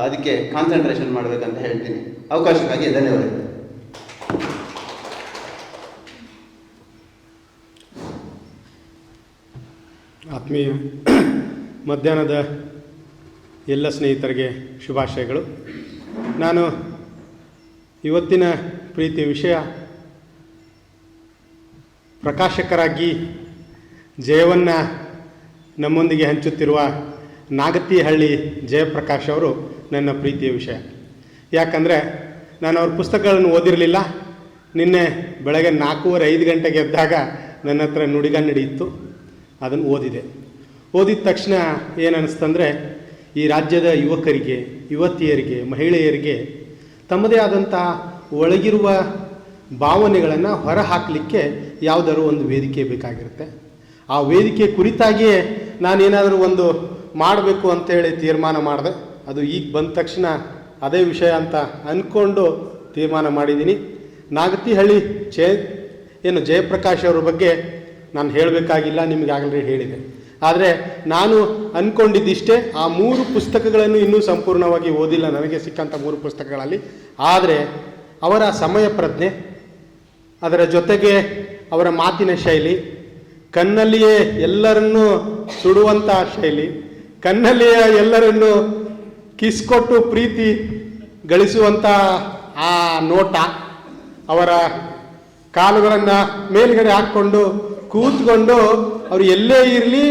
ಅದಕ್ಕೆ ಕಾನ್ಸಂಟ್ರೇಷನ್ ಮಾಡಬೇಕಂತ ಹೇಳ್ತೀನಿ. ಅವಕಾಶಕ್ಕಾಗಿ ಧನ್ಯವಾದಗಳು. ಆತ್ಮೀಯ ಮಧ್ಯಾಹ್ನದ ಎಲ್ಲ ಸ್ನೇಹಿತರಿಗೆ ಶುಭಾಶಯಗಳು. ನಾನು ಇವತ್ತಿನ ಪ್ರೀತಿಯ ವಿಷಯ ಪ್ರಕಾಶಕರಾಗಿ ಜಯವನ್ನು ನಮ್ಮೊಂದಿಗೆ ಹಂಚುತ್ತಿರುವ ನಾಗತಿಹಳ್ಳಿ ಜಯಪ್ರಕಾಶ್ ಅವರು ನನ್ನ ಪ್ರೀತಿಯ ವಿಷಯ. ಯಾಕಂದರೆ ನಾನು ಅವ್ರ ಪುಸ್ತಕಗಳನ್ನು ಓದಿರಲಿಲ್ಲ. ನಿನ್ನೆ ಬೆಳಗ್ಗೆ 4:30-5 ಗಂಟೆಗೆ ಎದ್ದಾಗ ನನ್ನ ಹತ್ರ ನುಡಿಗನ್ನಡಿ ಇತ್ತು, ಅದನ್ನು ಓದಿದೆ. ಓದಿದ ತಕ್ಷಣ ಏನು ಅನ್ನಿಸ್ತಂದರೆ, ಈ ರಾಜ್ಯದ ಯುವಕರಿಗೆ, ಯುವತಿಯರಿಗೆ, ಮಹಿಳೆಯರಿಗೆ ತಮ್ಮದೇ ಆದಂಥ ಒಳಗಿರುವ ಭಾವನೆಗಳನ್ನು ಹೊರ ಹಾಕಲಿಕ್ಕೆ ಯಾವುದಾದ್ರು ಒಂದು ವೇದಿಕೆ ಬೇಕಾಗಿರುತ್ತೆ. ಆ ವೇದಿಕೆ ಕುರಿತಾಗಿಯೇ ನಾನೇನಾದರೂ ಒಂದು ಮಾಡಬೇಕು ಅಂತೇಳಿ ತೀರ್ಮಾನ ಮಾಡಿದೆ. ಅದು ಈಗ ಬಂದ ತಕ್ಷಣ ಅದೇ ವಿಷಯ ಅಂತ ಅಂದ್ಕೊಂಡು ತೀರ್ಮಾನ ಮಾಡಿದ್ದೀನಿ. ನಾಗತಿಹಳ್ಳಿ ಜಯಪ್ರಕಾಶ್ ಅವರ ಬಗ್ಗೆ ನಾನು ಹೇಳಬೇಕಾಗಿಲ್ಲ, ನಿಮಗೆ ಆಗಲೇ ಹೇಳಿದೆ. ಆದರೆ ನಾನು ಅಂದ್ಕೊಂಡಿದ್ದಿಷ್ಟೇ, ಆ 3 ಪುಸ್ತಕಗಳನ್ನು ಇನ್ನೂ ಸಂಪೂರ್ಣವಾಗಿ ಓದಿಲ್ಲ, ನನಗೆ ಸಿಕ್ಕಂಥ 3 ಪುಸ್ತಕಗಳಲ್ಲಿ. ಆದರೆ ಅವರ ಸಮಯ ಪ್ರಜ್ಞೆ, ಅದರ ಜೊತೆಗೆ ಅವರ ಮಾತಿನ ಶೈಲಿ, ಕಣ್ಣಲ್ಲಿಯೇ ಎಲ್ಲರನ್ನೂ ಸುಡುವಂಥ ಶೈಲಿ, ಕಣ್ಣಲ್ಲಿಯೇ ಎಲ್ಲರನ್ನೂ ಕಿಸ್ಕೊಟ್ಟು ಪ್ರೀತಿ ಗಳಿಸುವಂಥ ಆ ನೋಟ, ಅವರ ಕಾಲುಗಳನ್ನು ಮೇಲ್ಗಡೆ ಹಾಕ್ಕೊಂಡು ಕೂತ್ಕೊಂಡು ಅವರು ಎಲ್ಲೇ ಇರಲಿ,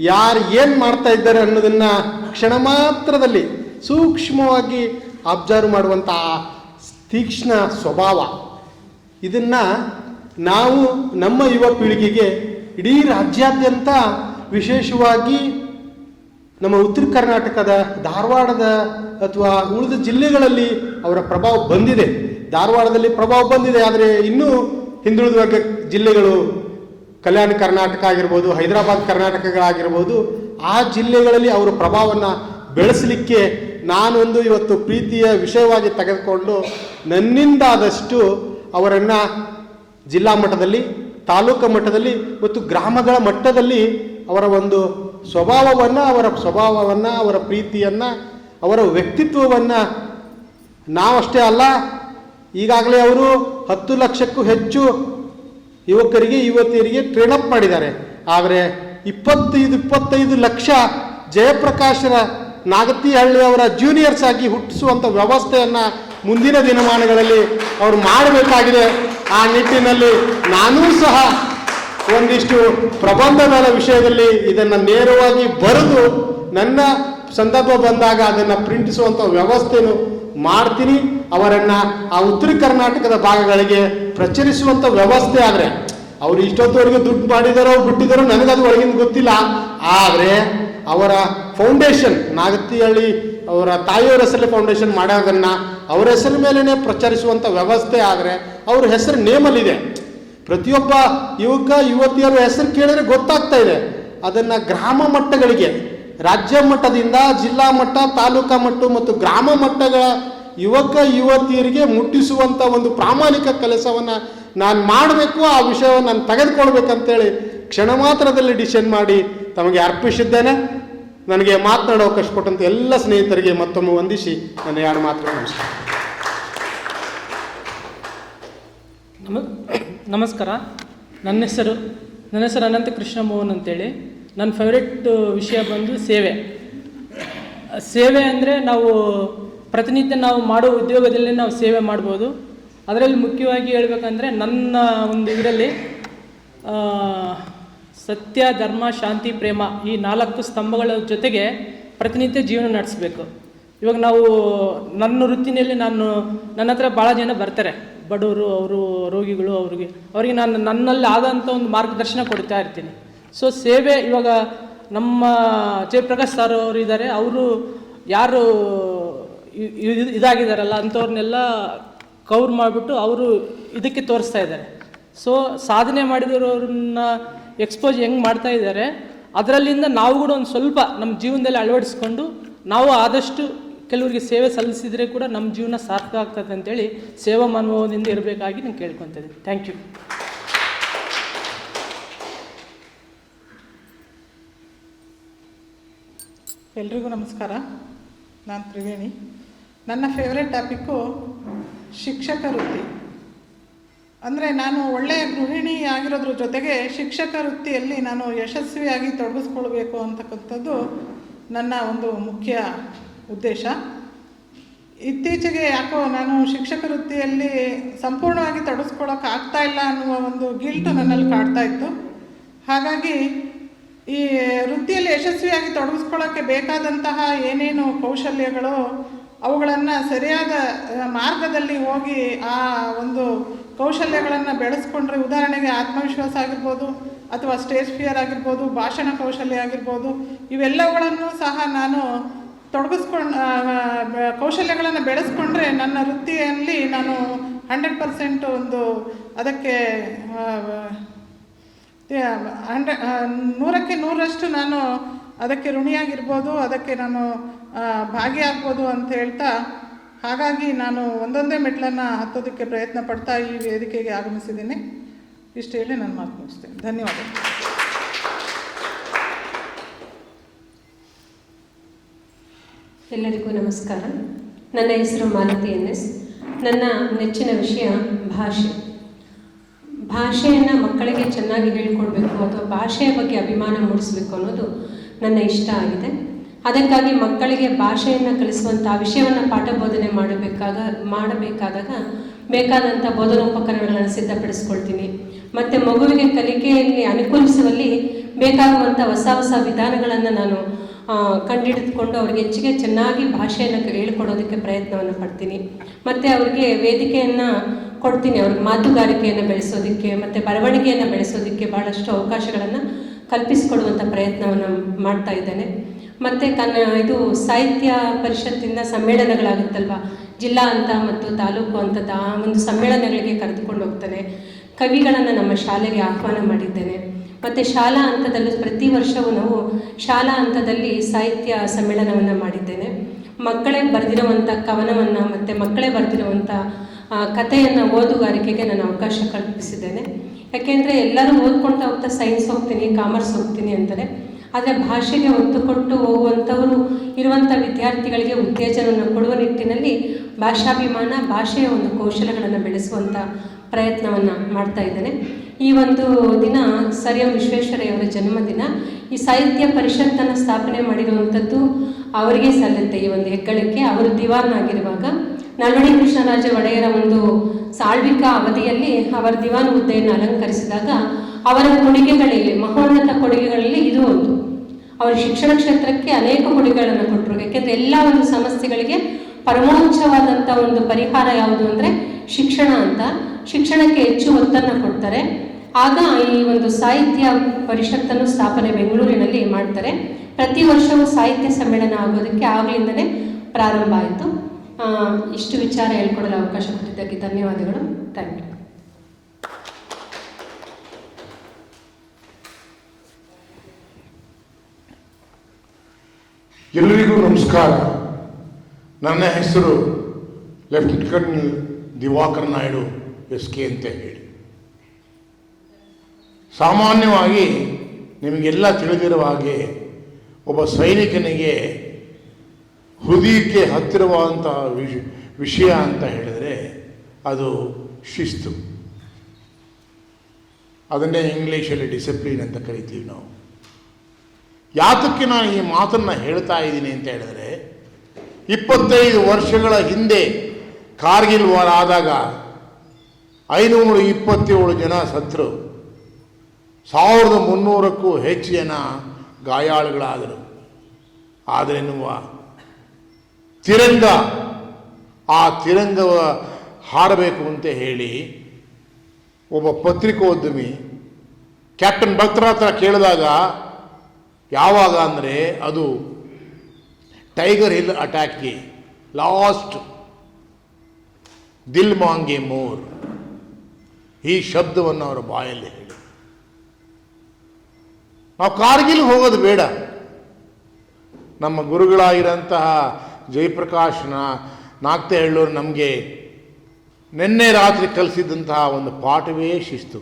ಯಾರು ಏನು ಮಾಡ್ತಾ ಇದ್ದಾರೆ ಅನ್ನೋದನ್ನು ಕ್ಷಣ ಮಾತ್ರದಲ್ಲಿ ಸೂಕ್ಷ್ಮವಾಗಿ ಅಬ್ಸರ್ವ್ ಮಾಡುವಂಥ ತೀಕ್ಷ್ಣ ಸ್ವಭಾವ, ಇದನ್ನು ನಾವು ನಮ್ಮ ಯುವ ಪೀಳಿಗೆಗೆ ಇಡೀ ರಾಜ್ಯಾದ್ಯಂತ, ವಿಶೇಷವಾಗಿ ನಮ್ಮ ಉತ್ತರ ಕರ್ನಾಟಕದ ಧಾರವಾಡದ ಅಥವಾ ಉಳಿದ ಜಿಲ್ಲೆಗಳಲ್ಲಿ ಅವರ ಪ್ರಭಾವ ಬಂದಿದೆ. ಧಾರವಾಡದಲ್ಲಿ ಪ್ರಭಾವ ಬಂದಿದೆ, ಆದರೆ ಇನ್ನೂ ಹಿಂದುಳಿದ ವರ್ಗ ಜಿಲ್ಲೆಗಳು, ಕಲ್ಯಾಣ ಕರ್ನಾಟಕ ಆಗಿರ್ಬೋದು, ಹೈದರಾಬಾದ್ ಕರ್ನಾಟಕಗಳಾಗಿರ್ಬೋದು, ಆ ಜಿಲ್ಲೆಗಳಲ್ಲಿ ಅವರ ಪ್ರಭಾವವನ್ನು ಬೆಳೆಸಲಿಕ್ಕೆ ನಾನೊಂದು ಇವತ್ತು ಪ್ರೀತಿಯ ವಿಷಯವಾಗಿ ತೆಗೆದುಕೊಂಡು ನನ್ನಿಂದಾದಷ್ಟು ಅವರನ್ನು ಜಿಲ್ಲಾ ಮಟ್ಟದಲ್ಲಿ, ತಾಲೂಕು ಮಟ್ಟದಲ್ಲಿ ಮತ್ತು ಗ್ರಾಮಗಳ ಮಟ್ಟದಲ್ಲಿ ಅವರ ಒಂದು ಸ್ವಭಾವವನ್ನು, ಅವರ ಪ್ರೀತಿಯನ್ನು, ಅವರ ವ್ಯಕ್ತಿತ್ವವನ್ನು ನಾವಷ್ಟೇ ಅಲ್ಲ, ಈಗಾಗಲೇ ಅವರು 10 ಲಕ್ಷಕ್ಕೂ ಹೆಚ್ಚು ಯುವಕರಿಗೆ, ಯುವತಿಯರಿಗೆ ಟ್ರೈನಪ್ ಮಾಡಿದ್ದಾರೆ. ಆದರೆ 25 ಲಕ್ಷ ಜಯಪ್ರಕಾಶರ ನಾಗತಿಹಳ್ಳಿಯವರ ಜೂನಿಯರ್ಸ್ ಆಗಿ ಹುಟ್ಟಿಸುವಂಥ ವ್ಯವಸ್ಥೆಯನ್ನು ಮುಂದಿನ ದಿನಮಾನಗಳಲ್ಲಿ ಅವರು ಮಾಡಬೇಕಾಗಿದೆ. ಆ ನಿಟ್ಟಿನಲ್ಲಿ ನಾನೂ ಸಹ ಒಂದಿಷ್ಟು ಪ್ರಬಂಧಗಳ ವಿಷಯದಲ್ಲಿ ಇದನ್ನು ನೇರವಾಗಿ ಬರೆದು ನನ್ನ ಸಂದರ್ಭ ಬಂದಾಗ ಅದನ್ನು ಪ್ರಿಂಟಿಸುವಂಥ ವ್ಯವಸ್ಥೆಯನ್ನು ಮಾಡ್ತೀನಿ. ಅವರನ್ನು ಆ ಉತ್ತರ ಕರ್ನಾಟಕದ ಭಾಗಗಳಿಗೆ ಪ್ರಚರಿಸುವಂಥ ವ್ಯವಸ್ಥೆ. ಆದರೆ ಅವರು ಇಷ್ಟೊತ್ತವರೆಗೂ ದುಡ್ಡು ಮಾಡಿದಾರೋ ಬಿಟ್ಟಿದ್ದಾರೋ ನನಗದು ಒಳಗಿಂದ ಗೊತ್ತಿಲ್ಲ. ಆದರೆ ಅವರ ಫೌಂಡೇಶನ್, ನಾಗತಿಹಳ್ಳಿ ಅವರ ತಾಯಿಯವರ ಹೆಸರಲ್ಲಿ ಫೌಂಡೇಶನ್ ಮಾಡೋದನ್ನು ಅವರ ಹೆಸರು ಮೇಲೇ ಪ್ರಚರಿಸುವಂಥ ವ್ಯವಸ್ಥೆ. ಆದರೆ ಅವ್ರ ಹೆಸರು ನೇಮಲ್ಲಿದೆ. ಪ್ರತಿಯೊಬ್ಬ ಯುವಕ ಯುವತಿಯರ ಹೆಸರು ಕೇಳಿದ್ರೆ ಗೊತ್ತಾಗ್ತಾ ಇದೆ. ಅದನ್ನು ಗ್ರಾಮ ಮಟ್ಟಗಳಿಗೆ, ರಾಜ್ಯ ಮಟ್ಟದಿಂದ ಜಿಲ್ಲಾ ಮಟ್ಟ, ತಾಲೂಕಾ ಮಟ್ಟ ಮತ್ತು ಗ್ರಾಮ ಮಟ್ಟಗಳ ಯುವಕ ಯುವತಿಯರಿಗೆ ಮುಟ್ಟಿಸುವಂಥ ಒಂದು ಪ್ರಾಮಾಣಿಕ ಕೆಲಸವನ್ನು ನಾನು ಮಾಡಬೇಕು. ಆ ವಿಷಯವನ್ನು ನಾನು ತೆಗೆದುಕೊಳ್ಬೇಕಂತೇಳಿ ಕ್ಷಣ ಮಾತ್ರದಲ್ಲಿ ಡಿಸಿಷನ್ ಮಾಡಿ ತಮಗೆ ಅರ್ಪಿಸಿದ್ದೇನೆ. ನನಗೆ ಮಾತನಾಡೋ ಅವಕಾಶ ಕೊಟ್ಟಂಥ ಎಲ್ಲ ಸ್ನೇಹಿತರಿಗೆ ಮತ್ತೊಮ್ಮೆ ವಂದಿಸಿ ನನ್ನ 2 ಮಾತು ನಮಸ್ಕಾರ. ನಮಸ್ಕಾರ. ನನ್ನ ಹೆಸರು ಅನಂತ ಕೃಷ್ಣ ಮೋಹನ್ ಅಂತೇಳಿ. ನನ್ನ ಫೇವ್ರೆಟ್ ವಿಷಯ ಬಂದು ಸೇವೆ ಅಂದರೆ ನಾವು ಪ್ರತಿನಿತ್ಯ ನಾವು ಮಾಡೋ ಉದ್ಯೋಗದಲ್ಲಿ ನಾವು ಸೇವೆ ಮಾಡ್ಬೋದು. ಅದರಲ್ಲಿ ಮುಖ್ಯವಾಗಿ ಹೇಳ್ಬೇಕಂದ್ರೆ ನನ್ನ ಒಂದು ಇದರಲ್ಲಿ ಸತ್ಯ, ಧರ್ಮ, ಶಾಂತಿ, ಪ್ರೇಮ ಈ 4 ಸ್ತಂಭಗಳ ಜೊತೆಗೆ ಪ್ರತಿನಿತ್ಯ ಜೀವನ ನಡೆಸಬೇಕು. ಇವಾಗ ನಾವು ನನ್ನ ವೃತ್ತಿನಲ್ಲಿ ನನ್ನ ಹತ್ರ ಭಾಳ ಜನ ಬರ್ತಾರೆ, ಬಡವರು, ಅವರು ರೋಗಿಗಳು, ಅವರಿಗೆ ನಾನು ನನ್ನಲ್ಲಿ ಆದಂಥ ಒಂದು ಮಾರ್ಗದರ್ಶನ ಕೊಡ್ತಾ ಇರ್ತೀನಿ. ಸೊ ಸೇವೆ, ಇವಾಗ ನಮ್ಮ ಜಯಪ್ರಕಾಶ್ ಸರ್ ಅವರು ಇದ್ದಾರೆ, ಅವರು ಯಾರು ಇದಾಗಿದ್ದಾರಲ್ಲ ಅಂಥವ್ರನ್ನೆಲ್ಲ ಕವರ್ ಮಾಡಿಬಿಟ್ಟು ಅವರು ಇದಕ್ಕೆ ತೋರಿಸ್ತಾ ಇದ್ದಾರೆ. ಸೊ ಸಾಧನೆ ಮಾಡಿದವ್ರನ್ನ ಎಕ್ಸ್ಪೋಸ್ ಹೆಂಗೆ ಮಾಡ್ತಾ ಇದ್ದಾರೆ, ಅದರಲ್ಲಿಂದ ನಾವು ಕೂಡ ಒಂದು ಸ್ವಲ್ಪ ನಮ್ಮ ಜೀವನದಲ್ಲಿ ಅಳವಡಿಸ್ಕೊಂಡು ನಾವು ಆದಷ್ಟು ಕೆಲವರಿಗೆ ಸೇವೆ ಸಲ್ಲಿಸಿದರೆ ಕೂಡ ನಮ್ಮ ಜೀವನ ಸಾರ್ಥಕ ಆಗ್ತದೆ ಅಂತೇಳಿ ಸೇವಾ ಮನೋಭಾವದಿಂದ ಇರಬೇಕಾಗಿ ನಾನು ಕೇಳ್ಕೊತಿದ್ದೀನಿ. Thank you. ಎಲ್ರಿಗೂ ನಮಸ್ಕಾರ. ನಾನು ತ್ರಿವೇಣಿ. ನನ್ನ ಫೇವ್ರೆಟ್ ಟಾಪಿಕ್ಕು ಶಿಕ್ಷಕ ವೃತ್ತಿ. ಅಂದರೆ ನಾನು ಒಳ್ಳೆಯ ಗೃಹಿಣಿ ಆಗಿರೋದ್ರ ಜೊತೆಗೆ ಶಿಕ್ಷಕ ವೃತ್ತಿಯಲ್ಲಿ ನಾನು ಯಶಸ್ವಿಯಾಗಿ ತೊಡಗಿಸ್ಕೊಳ್ಬೇಕು ಅಂತಕ್ಕಂಥದ್ದು ನನ್ನ ಒಂದು ಮುಖ್ಯ ಉದ್ದೇಶ. ಇತ್ತೀಚೆಗೆ ಯಾಕೋ ನಾನು ಶಿಕ್ಷಕ ವೃತ್ತಿಯಲ್ಲಿ ಸಂಪೂರ್ಣವಾಗಿ ತೊಡಗಿಸ್ಕೊಳ್ಳೋಕೆ ಆಗ್ತಾ ಇಲ್ಲ ಅನ್ನುವ ಒಂದು ಗಿಲ್ಟು ನನ್ನಲ್ಲಿ ಕಾಡ್ತಾ ಇತ್ತು. ಹಾಗಾಗಿ ಈ ವೃತ್ತಿಯಲ್ಲಿ ಯಶಸ್ವಿಯಾಗಿ ತೊಡಗಿಸ್ಕೊಳ್ಳೋಕ್ಕೆ ಬೇಕಾದಂತಹ ಏನೇನು ಕೌಶಲ್ಯಗಳು ಅವುಗಳನ್ನು ಸರಿಯಾದ ಮಾರ್ಗದಲ್ಲಿ ಹೋಗಿ ಆ ಒಂದು ಕೌಶಲ್ಯಗಳನ್ನು ಬೆಳೆಸ್ಕೊಂಡ್ರೆ, ಉದಾಹರಣೆಗೆ ಆತ್ಮವಿಶ್ವಾಸ ಆಗಿರ್ಬೋದು, ಅಥವಾ ಸ್ಟೇಜ್ ಫಿಯರ್ ಆಗಿರ್ಬೋದು, ಭಾಷಣ ಕೌಶಲ್ಯ ಆಗಿರ್ಬೋದು, ಇವೆಲ್ಲವುಗಳನ್ನು ಸಹ ನಾನು ಕೌಶಲ್ಯಗಳನ್ನು ಬೆಳೆಸ್ಕೊಂಡ್ರೆ ನನ್ನ ವೃತ್ತಿಯಲ್ಲಿ ನಾನು 100% ಒಂದು ಅದಕ್ಕೆ 100ಕ್ಕೆ 100ರಷ್ಟು ನಾನು ಅದಕ್ಕೆ ಋಣಿಯಾಗಿರ್ಬೋದು, ಅದಕ್ಕೆ ನಾನು ಭಾಗಿಯಾಗ್ಬೋದು ಅಂತ ಹೇಳ್ತಾ, ಹಾಗಾಗಿ ನಾನು ಒಂದೊಂದೇ ಮೆಟ್ಲನ್ನು ಹತ್ತೋದಕ್ಕೆ ಪ್ರಯತ್ನ ಪಡ್ತಾ ಈ ವೇದಿಕೆಗೆ ಆಗಮಿಸಿದ್ದೀನಿ. ಇಷ್ಟು ಹೇಳಿ ನಾನು ಮಾತು ಮುಗಿಸ್ತೇನೆ. ಧನ್ಯವಾದ. ಎಲ್ಲರಿಗೂ ನಮಸ್ಕಾರ. ನನ್ನ ಹೆಸರು ಮಾಲತಿ NS. ನನ್ನ ನೆಚ್ಚಿನ ವಿಷಯ ಭಾಷೆಯನ್ನು ಮಕ್ಕಳಿಗೆ ಚೆನ್ನಾಗಿ ಹೇಳ್ಕೊಡ್ಬೇಕು ಅಥವಾ ಭಾಷೆಯ ಬಗ್ಗೆ ಅಭಿಮಾನ ಮೂಡಿಸಬೇಕು ಅನ್ನೋದು ನನ್ನ ಇಷ್ಟ ಆಗಿದೆ. ಅದಕ್ಕಾಗಿ ಮಕ್ಕಳಿಗೆ ಭಾಷೆಯನ್ನು ಕಲಿಸುವಂಥ ವಿಷಯವನ್ನು ಪಾಠ ಬೋಧನೆ ಮಾಡಬೇಕಾದಾಗ ಬೇಕಾದಂಥ ಬೋಧನೋಪಕರಣಗಳನ್ನು ಸಿದ್ಧಪಡಿಸ್ಕೊಳ್ತೀನಿ. ಮತ್ತು ಮಗುವಿಗೆ ಕಲಿಕೆಯಲ್ಲಿ ಅನುಕೂಲಿಸುವಲ್ಲಿ ಬೇಕಾಗುವಂಥ ಹೊಸ ವಿಧಾನಗಳನ್ನು ನಾನು ಕಂಡುಹಿಡಿದುಕೊಂಡು ಅವರಿಗೆ ಹೆಚ್ಚಿಗೆ ಚೆನ್ನಾಗಿ ಭಾಷೆಯನ್ನು ಹೇಳ್ಕೊಡೋದಕ್ಕೆ ಪ್ರಯತ್ನವನ್ನು ಪಡ್ತೀನಿ. ಮತ್ತು ಅವರಿಗೆ ವೇದಿಕೆಯನ್ನು ಕೊಡ್ತೀನಿ, ಅವ್ರಿಗೆ ಮಾತುಗಾರಿಕೆಯನ್ನು ಬೆಳೆಸೋದಕ್ಕೆ ಮತ್ತು ಬರವಣಿಗೆಯನ್ನು ಬೆಳೆಸೋದಕ್ಕೆ ಭಾಳಷ್ಟು ಅವಕಾಶಗಳನ್ನು ಕಲ್ಪಿಸಿಕೊಡುವಂಥ ಪ್ರಯತ್ನವನ್ನು ಮಾಡ್ತಾ ಇದ್ದೇನೆ. ಮತ್ತು ಇದು ಸಾಹಿತ್ಯ ಪರಿಷತ್ತಿಂದ ಸಮ್ಮೇಳನಗಳಾಗುತ್ತಲ್ವ, ಜಿಲ್ಲಾ ಅಂತ ಮತ್ತು ತಾಲೂಕು ಅಂತದ ಆ ಒಂದು ಸಮ್ಮೇಳನಗಳಿಗೆ ಕರೆದುಕೊಂಡು ಹೋಗ್ತಾನೆ. ಕವಿಗಳನ್ನು ನಮ್ಮ ಶಾಲೆಗೆ ಆಹ್ವಾನ ಮಾಡಿದ್ದೇನೆ. ಮತ್ತು ಶಾಲಾ ಹಂತದಲ್ಲೂ ಪ್ರತಿ ವರ್ಷವೂ ನಾವು ಶಾಲಾ ಹಂತದಲ್ಲಿ ಸಾಹಿತ್ಯ ಸಮ್ಮೇಳನವನ್ನು ಮಾಡಿದ್ದೇನೆ. ಮಕ್ಕಳೇ ಬರೆದಿರುವಂಥ ಕವನವನ್ನು ಮತ್ತು ಮಕ್ಕಳೇ ಬರೆದಿರುವಂಥ ಕಥೆಯನ್ನು ಓದುಗಾರಿಕೆಗೆ ನಾನು ಅವಕಾಶ ಕಲ್ಪಿಸಿದ್ದೇನೆ. ಯಾಕೆಂದರೆ ಎಲ್ಲರೂ ಓದ್ಕೊಳ್ತಾ ಹೋಗ್ತಾ ಸೈನ್ಸ್ ಹೋಗ್ತೀನಿ, ಕಾಮರ್ಸ್ ಹೋಗ್ತೀನಿ ಅಂತಾರೆ. ಆದರೆ ಭಾಷೆಗೆ ಒತ್ತು ಕೊಟ್ಟು ಹೋಗುವಂಥವರು ಇರುವಂಥ ವಿದ್ಯಾರ್ಥಿಗಳಿಗೆ ಉತ್ತೇಜನವನ್ನು ಕೊಡುವ ನಿಟ್ಟಿನಲ್ಲಿ ಭಾಷಾಭಿಮಾನ, ಭಾಷೆಯ ಒಂದು ಕೌಶಲ್ಯಗಳನ್ನು ಬೆಳೆಸುವಂಥ ಪ್ರಯತ್ನವನ್ನು ಮಾಡ್ತಾ ಇದ್ದೇನೆ. ಈ ಒಂದು ದಿನ ಸರ್ ಎಂ ವಿಶ್ವೇಶ್ವರಯ್ಯವರ ಜನ್ಮದಿನ. ಈ ಸಾಹಿತ್ಯ ಪರಿಷತ್ತನ್ನು ಸ್ಥಾಪನೆ ಮಾಡಿರುವಂಥದ್ದು ಅವರಿಗೆ ಸಲ್ಲುತ್ತೆ ಈ ಒಂದು ಹೆಗ್ಗಳಿಕೆ. ಅವರು ದಿವಾನ್ ಆಗಿರುವಾಗ ನಾಲ್ವಡಿ ಕೃಷ್ಣರಾಜ ಒಡೆಯರ ಒಂದು ಸಾಳ್ವಿಕ ಅವಧಿಯಲ್ಲಿ ಅವರ ದಿವಾನ್ ಹುದ್ದೆಯನ್ನು ಅಲಂಕರಿಸಿದಾಗ ಅವರ ಕೊಡುಗೆಗಳಲ್ಲಿ, ಮಹೋನ್ನತ ಕೊಡುಗೆಗಳಲ್ಲಿ ಇದು ಒಂದು. ಅವರು ಶಿಕ್ಷಣ ಕ್ಷೇತ್ರಕ್ಕೆ ಅನೇಕ ಕೊಡುಗೆಗಳನ್ನು ಕೊಟ್ಟರು. ಯಾಕೆಂದರೆ ಎಲ್ಲ ಒಂದು ಸಮಸ್ಯೆಗಳಿಗೆ ಪರಮೋಚ್ಚವಾದಂಥ ಒಂದು ಪರಿಹಾರ ಯಾವುದು ಅಂದರೆ ಶಿಕ್ಷಣ ಅಂತ. ಶಿಕ್ಷಣಕ್ಕೆ ಹೆಚ್ಚು ಒತ್ತನ್ನು ಕೊಡ್ತಾರೆ. ಆಗ ಈ ಒಂದು ಸಾಹಿತ್ಯ ಪರಿಷತ್ತನ್ನು ಸ್ಥಾಪನೆ ಬೆಂಗಳೂರಿನಲ್ಲಿ ಮಾಡ್ತಾರೆ. ಪ್ರತಿ ವರ್ಷವೂ ಸಾಹಿತ್ಯ ಸಮ್ಮೇಳನ ಆಗೋದಕ್ಕೆ ಆಗಲಿಂದಲೇ ಪ್ರಾರಂಭ ಆಯಿತು. ಇಷ್ಟು ವಿಚಾರ ಹೇಳ್ಕೊಡಲು ಅವಕಾಶ ಕೊಟ್ಟಿದ್ದಕ್ಕೆ ಧನ್ಯವಾದಗಳು. Thank you. ಎಲ್ಲರಿಗೂ ನಮಸ್ಕಾರ. ನನ್ನ ಹೆಸರು lieutenant colonel Divakar Naidu SK ಅಂತ ಹೇಳಿ. ಸಾಮಾನ್ಯವಾಗಿ ನಿಮಗೆಲ್ಲ ತಿಳಿದಿರುವ ಹಾಗೆ ಒಬ್ಬ ಸೈನಿಕನಿಗೆ ಹೃದಯಕ್ಕೆ ಹತ್ತಿರವಾದಂಥ ವಿಷಯ ಅಂತ ಹೇಳಿದರೆ ಅದು ಶಿಸ್ತು. ಅದನ್ನೇ ಇಂಗ್ಲೀಷಲ್ಲಿ ಡಿಸಿಪ್ಲಿನ್ ಅಂತ ಕರಿತೀವಿ ನಾವು. ಯಾತಕ್ಕೆ ನಾನು ಈ ಮಾತನ್ನು ಹೇಳ್ತಾ ಇದ್ದೀನಿ ಅಂತ ಹೇಳಿದರೆ, 25 ವರ್ಷಗಳ ಹಿಂದೆ ಕಾರ್ಗಿಲ್ ವಾರ ಆದಾಗ 527 ಜನ ಸತ್ತರು. 1300ಕ್ಕೂ ಹೆಚ್ಚು ಜನ ಗಾಯಾಳುಗಳಾದರು. ಆದರೆನ್ನುವ ತಿರಂಗ, ಆ ತಿರಂಗವ ಹಾರಬೇಕು ಅಂತ ಹೇಳಿ ಒಬ್ಬ ಪತ್ರಿಕೋದ್ಯಮಿ ಕ್ಯಾಪ್ಟನ್ ಭಕ್ತರ ಹತ್ರ ಕೇಳಿದಾಗ, ಯಾವಾಗ ಅಂದರೆ ಅದು ಟೈಗರ್ ಹಿಲ್ ಅಟ್ಯಾಕ್ಗೆ ಲಾಸ್ಟ್ ದಿಲ್ ಮಾಂಗೆ ಮೋರ್, ಈ ಶಬ್ದವನ್ನು ಅವರ ಬಾಯಲ್ಲಿ ಹೇಳಿ. ನಾವು ಕಾರ್ಗಿಲ್ ಹೋಗೋದು ಬೇಡ. ನಮ್ಮ ಗುರುಗಳಾಗಿರೋಂತಹ ಜಯಪ್ರಕಾಶ್ ನಾಗ್ತೇಹಳ್ಳೂರು ನಮಗೆ ನಿನ್ನೆ ರಾತ್ರಿ ಕಲಿಸಿದಂತಹ ಒಂದು ಪಾಠವೇ ಶಿಸ್ತು.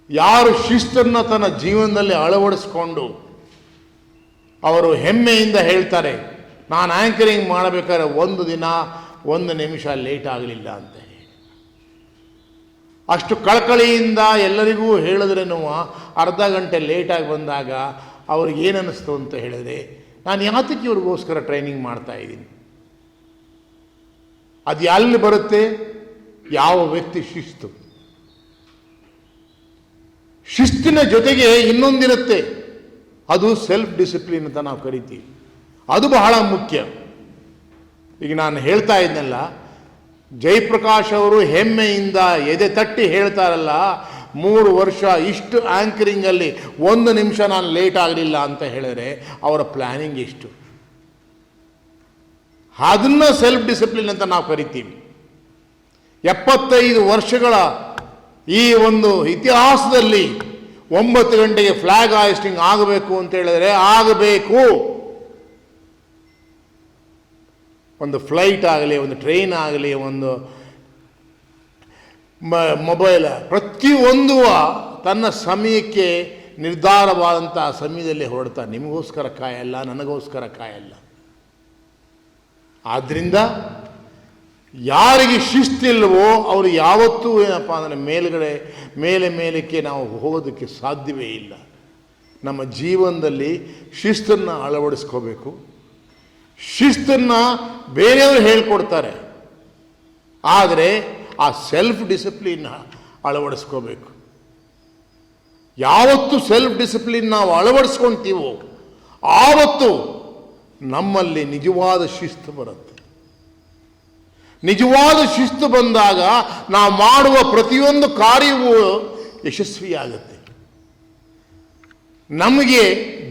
ಯಾರು ಶಿಸ್ತನ್ನು ತನ್ನ ಜೀವನದಲ್ಲಿ ಅಳವಡಿಸ್ಕೊಂಡು ಅವರು ಹೆಮ್ಮೆಯಿಂದ ಹೇಳ್ತಾರೆ, ನಾನು ಆ್ಯಂಕರಿಂಗ್ ಮಾಡಬೇಕಾದ್ರೆ ಒಂದು ದಿನ 1 ನಿಮಿಷ ಲೇಟ್ ಆಗಲಿಲ್ಲ ಅಂತ ಹೇಳಿ, ಅಷ್ಟು ಕಳಕಳಿಯಿಂದ ಎಲ್ಲರಿಗೂ ಹೇಳಿದ್ರೇನು ಅರ್ಧ ಗಂಟೆ ಲೇಟಾಗಿ ಬಂದಾಗ ಅವ್ರಿಗೆ ಏನನ್ನಿಸ್ತು ಅಂತ ಹೇಳಿದ್ರೆ, ನಾನು ಯಾತಕ್ಕೆ ಇವ್ರಿಗೋಸ್ಕರ ಟ್ರೈನಿಂಗ್ ಮಾಡ್ತಾ ಇದ್ದೀನಿ. ಅದು ಎಲ್ಲಿ ಬರುತ್ತೆ? ಯಾವ ವ್ಯಕ್ತಿ ಶಿಸ್ತು. ಶಿಸ್ತಿನ ಜೊತೆಗೆ ಇನ್ನೊಂದಿರುತ್ತೆ, ಅದು ಸೆಲ್ಫ್ ಡಿಸಿಪ್ಲಿನ್ ಅಂತ ನಾವು ಕರಿತೀವಿ. ಅದು ಬಹಳ ಮುಖ್ಯ. ಈಗ ನಾನು ಹೇಳ್ತಾ ಇದ್ನಲ್ಲ, ಜಯಪ್ರಕಾಶ್ ಅವರು ಹೆಮ್ಮೆಯಿಂದ ಎದೆ ತಟ್ಟಿ ಹೇಳ್ತಾರಲ್ಲ, 3 ವರ್ಷ ಇಷ್ಟು ಆ್ಯಂಕರಿಂಗಲ್ಲಿ 1 ನಿಮಿಷ ನಾನು ಲೇಟ್ ಆಗಲಿಲ್ಲ ಅಂತ ಹೇಳಿದ್ರೆ ಅವರ ಪ್ಲ್ಯಾನಿಂಗ್ ಎಷ್ಟು. ಅದನ್ನು ಸೆಲ್ಫ್ ಡಿಸಿಪ್ಲಿನ್ ಅಂತ ನಾವು ಕರಿತೀವಿ. 75 ವರ್ಷಗಳ ಈ ಒಂದು ಇತಿಹಾಸದಲ್ಲಿ 9 ಗಂಟೆಗೆ ಫ್ಲ್ಯಾಗ್ ಹಾಯಿಸ್ಟಿಂಗ್ ಆಗಬೇಕು ಅಂತ ಹೇಳಿದ್ರೆ ಆಗಬೇಕು. ಒಂದು ಫ್ಲೈಟ್ ಆಗಲಿ, ಒಂದು ಟ್ರೈನ್ ಆಗಲಿ, ಒಂದು ಮೊಬೈಲ್, ಪ್ರತಿಯೊಂದು ತನ್ನ ಸಮಯಕ್ಕೆ ನಿರ್ಧಾರವಾದಂಥ ಸಮಯದಲ್ಲಿ ಹೊರಡ್ತಾ, ನಿಮಗೋಸ್ಕರ ಕಾಯಲ್ಲ, ನನಗೋಸ್ಕರ ಕಾಯಲ್ಲ. ಆದ್ದರಿಂದ ಯಾರಿಗೆ ಶಿಸ್ತಿಲ್ವೋ ಅವರು ಯಾವತ್ತೂ ಏನಪ್ಪ ಅಂದರೆ ಮೇಲಕ್ಕೆ ನಾವು ಹೋಗೋದಕ್ಕೆ ಸಾಧ್ಯವೇ ಇಲ್ಲ. ನಮ್ಮ ಜೀವನದಲ್ಲಿ ಶಿಸ್ತನ್ನು ಅಳವಡಿಸ್ಕೋಬೇಕು. ಶಿಸ್ತನ್ನು ಬೇರೆಯವರು ಹೇಳ್ಕೊಡ್ತಾರೆ, ಆದರೆ ಆ ಸೆಲ್ಫ್ ಡಿಸಿಪ್ಲಿನ್ ಅಳವಡಿಸ್ಕೋಬೇಕು. ಯಾವತ್ತು ಸೆಲ್ಫ್ ಡಿಸಿಪ್ಲಿನ್ ನಾವು ಅಳವಡಿಸ್ಕೊಳ್ತೀವೋ ಆವತ್ತು ನಮ್ಮಲ್ಲಿ ನಿಜವಾದ ಶಿಸ್ತು ಬರುತ್ತೆ. ನಿಜವಾದ ಶಿಸ್ತು ಬಂದಾಗ ನಾವು ಮಾಡುವ ಪ್ರತಿಯೊಂದು ಕಾರ್ಯವೂ ಯಶಸ್ವಿಯಾಗುತ್ತೆ. ನಮಗೆ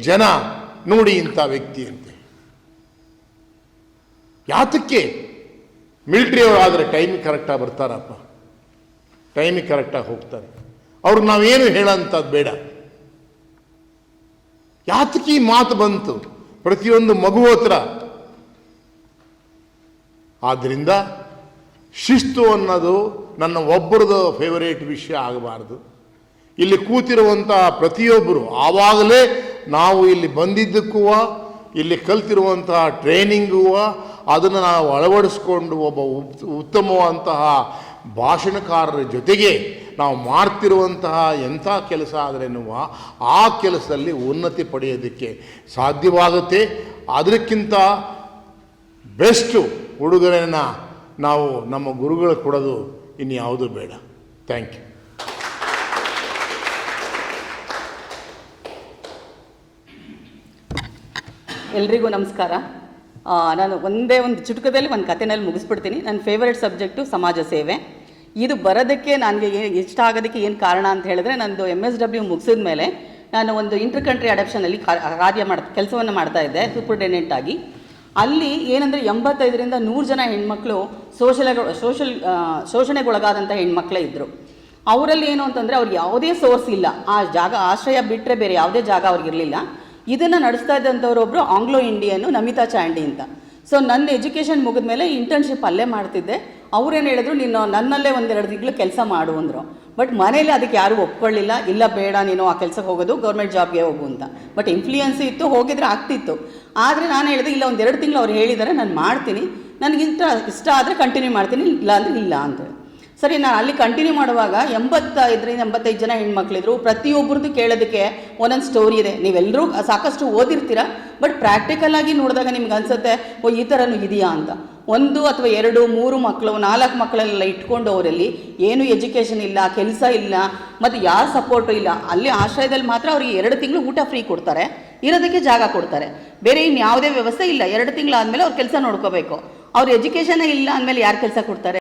ಜನ ನೋಡಿ ಇಂಥ ವ್ಯಕ್ತಿ ಅಂತೆ. ಯಾತಕ್ಕೆ? ಮಿಲಿಟ್ರಿಯವರಾದರೆ ಟೈಮಿಗೆ ಕರೆಕ್ಟಾಗಿ ಬರ್ತಾರಪ್ಪ, ಟೈಮಿಗೆ ಕರೆಕ್ಟಾಗಿ ಹೋಗ್ತಾರೆ. ಅವ್ರಿಗೆ ನಾವೇನು ಹೇಳೋಂಥದ್ದು ಬೇಡ. ಯಾತಕ್ಕೆ ಈ ಮಾತು ಬಂತು ಪ್ರತಿಯೊಂದು ಮಗು ಹತ್ರ? ಆದ್ದರಿಂದ ಶಿಸ್ತು ಅನ್ನೋದು ನನ್ನ ಒಬ್ಬರದು ಫೇವರೇಟ್ ವಿಷಯ ಆಗಬಾರ್ದು. ಇಲ್ಲಿ ಕೂತಿರುವಂತಹ ಪ್ರತಿಯೊಬ್ಬರು ಆವಾಗಲೇ ನಾವು ಇಲ್ಲಿ ಬಂದಿದ್ದಕ್ಕೂ, ಇಲ್ಲಿ ಕಲ್ತಿರುವಂತಹ ಟ್ರೈನಿಂಗೂ ಅದನ್ನು ನಾವು ಅಳವಡಿಸ್ಕೊಂಡು ಒಬ್ಬ ಉತ್ತಮವಾದಂತಹ ಭಾಷಣಕಾರರ ಜೊತೆಗೆ ನಾವು ಮಾಡ್ತಿರುವಂತಹ ಎಂಥ ಕೆಲಸ ಆದ್ರೇನು ಆ ಕೆಲಸದಲ್ಲಿ ಉನ್ನತಿ ಪಡೆಯೋದಕ್ಕೆ ಸಾಧ್ಯವಾಗುತ್ತೆ. ಅದಕ್ಕಿಂತ ಬೆಸ್ಟು ಉಡುಗೊರೆಯನ್ನು ನಾವು ನಮ್ಮ ಗುರುಗಳು ಕೊಡೋದು ಇನ್ಯಾವುದೂ ಬೇಡ. Thank you. ಎಲ್ರಿಗೂ ನಮಸ್ಕಾರ. ನಾನು ಒಂದೇ ಒಂದು ಚುಟುಕದಲ್ಲಿ ಒಂದು ಕಥೆನಲ್ಲಿ ಮುಗಿಸ್ಬಿಡ್ತೀನಿ. ನನ್ನ ಫೇವರೇಟ್ ಸಬ್ಜೆಕ್ಟು ಸಮಾಜ ಸೇವೆ. ಇದು ಬರೋದಕ್ಕೆ ನನಗೆ ಇಷ್ಟ ಆಗೋದಕ್ಕೆ ಏನು ಕಾರಣ ಅಂತ ಹೇಳಿದ್ರೆ, ನಂದು MSW ಮುಗಿಸಿದ ಮೇಲೆ ನಾನು ಒಂದು ಇಂಟರ್ ಕಂಟ್ರಿ ಅಡಾಪ್ಷನಲ್ಲಿ ಕೆಲಸವನ್ನು ಮಾಡ್ತಾ ಇದ್ದೆ ಸೂಪರ್ಟೆಂಡೆಂಟ್ ಆಗಿ. ಅಲ್ಲಿ ಏನಂದರೆ 85ರಿಂದ 100 ಜನ ಹೆಣ್ಮಕ್ಳು ಶೋಷಣೆಗೊಳಗಾದಂಥ ಹೆಣ್ಮಕ್ಳೇ ಇದ್ದರು. ಅವರಲ್ಲಿ ಏನು ಅಂತಂದರೆ ಅವ್ರಿಗೆ ಯಾವುದೇ ಸೋರ್ಸ್ ಇಲ್ಲ, ಆ ಜಾಗ ಆಶ್ರಯ ಬಿಟ್ಟರೆ ಬೇರೆ ಯಾವುದೇ ಜಾಗ ಅವ್ರಿಗಿರಲಿಲ್ಲ. ಇದನ್ನು ನಡೆಸ್ತಾ ಇದ್ದಂಥವ್ರೊಬ್ಬರು ಆಂಗ್ಲೋ ಇಂಡಿಯನ್ನು ನಮಿತಾ ಚಾಂಡಿ ಅಂತ. ಸೊ ನನ್ನ ಎಜುಕೇಷನ್ ಮುಗಿದ ಮೇಲೆ ಇಂಟರ್ನ್ಶಿಪ್ ಅಲ್ಲೇ ಮಾಡ್ತಿದ್ದೆ. ಅವ್ರೇನು ಹೇಳಿದ್ರು, ನೀನು ನನ್ನಲ್ಲೇ 1-2 ತಿಂಗಳು ಕೆಲಸ ಮಾಡು ಅಂದರು. ಬಟ್ ಮನೇಲಿ ಅದಕ್ಕೆ ಯಾರೂ ಒಪ್ಕೊಳ್ಳಿಲ್ಲ. ಇಲ್ಲ ಬೇಡ, ನೀನು ಆ ಕೆಲಸಕ್ಕೆ ಹೋಗೋದು ಗೌರ್ಮೆಂಟ್ ಜಾಬ್ಗೆ ಹೋಗು ಅಂತ. ಬಟ್ ಇನ್ಫ್ಲೂಯೆನ್ಸ್ ಇತ್ತು, ಹೋಗಿದ್ರೆ ಆಗ್ತಿತ್ತು. ಆದರೆ ನಾನು ಹೇಳಿದೆ, ಇಲ್ಲ 1-2 ತಿಂಗಳು ಅವ್ರು ಹೇಳಿದ್ದಾರೆ, ನಾನು ಮಾಡ್ತೀನಿ, ನನಗಿಂತ ಇಷ್ಟ ಆದರೆ ಕಂಟಿನ್ಯೂ ಮಾಡ್ತೀನಿ, ಇಲ್ಲ ಅಂದರೆ ಇಲ್ಲ ಅಂತೇಳಿ. ಸರಿ, ನಾನು ಅಲ್ಲಿ ಕಂಟಿನ್ಯೂ ಮಾಡುವಾಗ 85 ಜನ ಹೆಣ್ಮಕ್ಳಿದ್ರು. ಪ್ರತಿಯೊಬ್ಬರದ್ದು ಕೇಳೋದಕ್ಕೆ ಒಂದೊಂದು ಸ್ಟೋರಿ ಇದೆ. ನೀವೆಲ್ಲರೂ ಸಾಕಷ್ಟು ಓದಿರ್ತೀರ, ಬಟ್ ಪ್ರಾಕ್ಟಿಕಲ್ ಆಗಿ ನೋಡಿದಾಗ ನಿಮ್ಗೆ ಅನ್ಸುತ್ತೆ ಓ ಈ ಥರನೂ ಇದೆಯಾ ಅಂತ. 1 ಅಥವಾ 2, 3 ಮಕ್ಕಳು 4 ಮಕ್ಕಳೆಲ್ಲ ಇಟ್ಕೊಂಡು ಅವರಲ್ಲಿ ಏನು ಎಜುಕೇಷನ್ ಇಲ್ಲ, ಕೆಲಸ ಇಲ್ಲ, ಮತ್ತು ಯಾರ ಸಪೋರ್ಟು ಇಲ್ಲ. ಅಲ್ಲಿ ಆಶ್ರಯದಲ್ಲಿ ಮಾತ್ರ ಅವ್ರಿಗೆ 2 ತಿಂಗಳು ಊಟ ಫ್ರೀ ಕೊಡ್ತಾರೆ, ಇರೋದಕ್ಕೆ ಜಾಗ ಕೊಡ್ತಾರೆ, ಬೇರೆ ಇನ್ಯಾವುದೇ ವ್ಯವಸ್ಥೆ ಇಲ್ಲ. 2 ತಿಂಗಳಾದಮೇಲೆ ಅವ್ರು ಕೆಲಸ ನೋಡ್ಕೋಬೇಕು. ಅವ್ರ ಎಜುಕೇಷನೇ ಇಲ್ಲ ಅಂದಮೇಲೆ ಯಾರು ಕೆಲಸ ಕೊಡ್ತಾರೆ?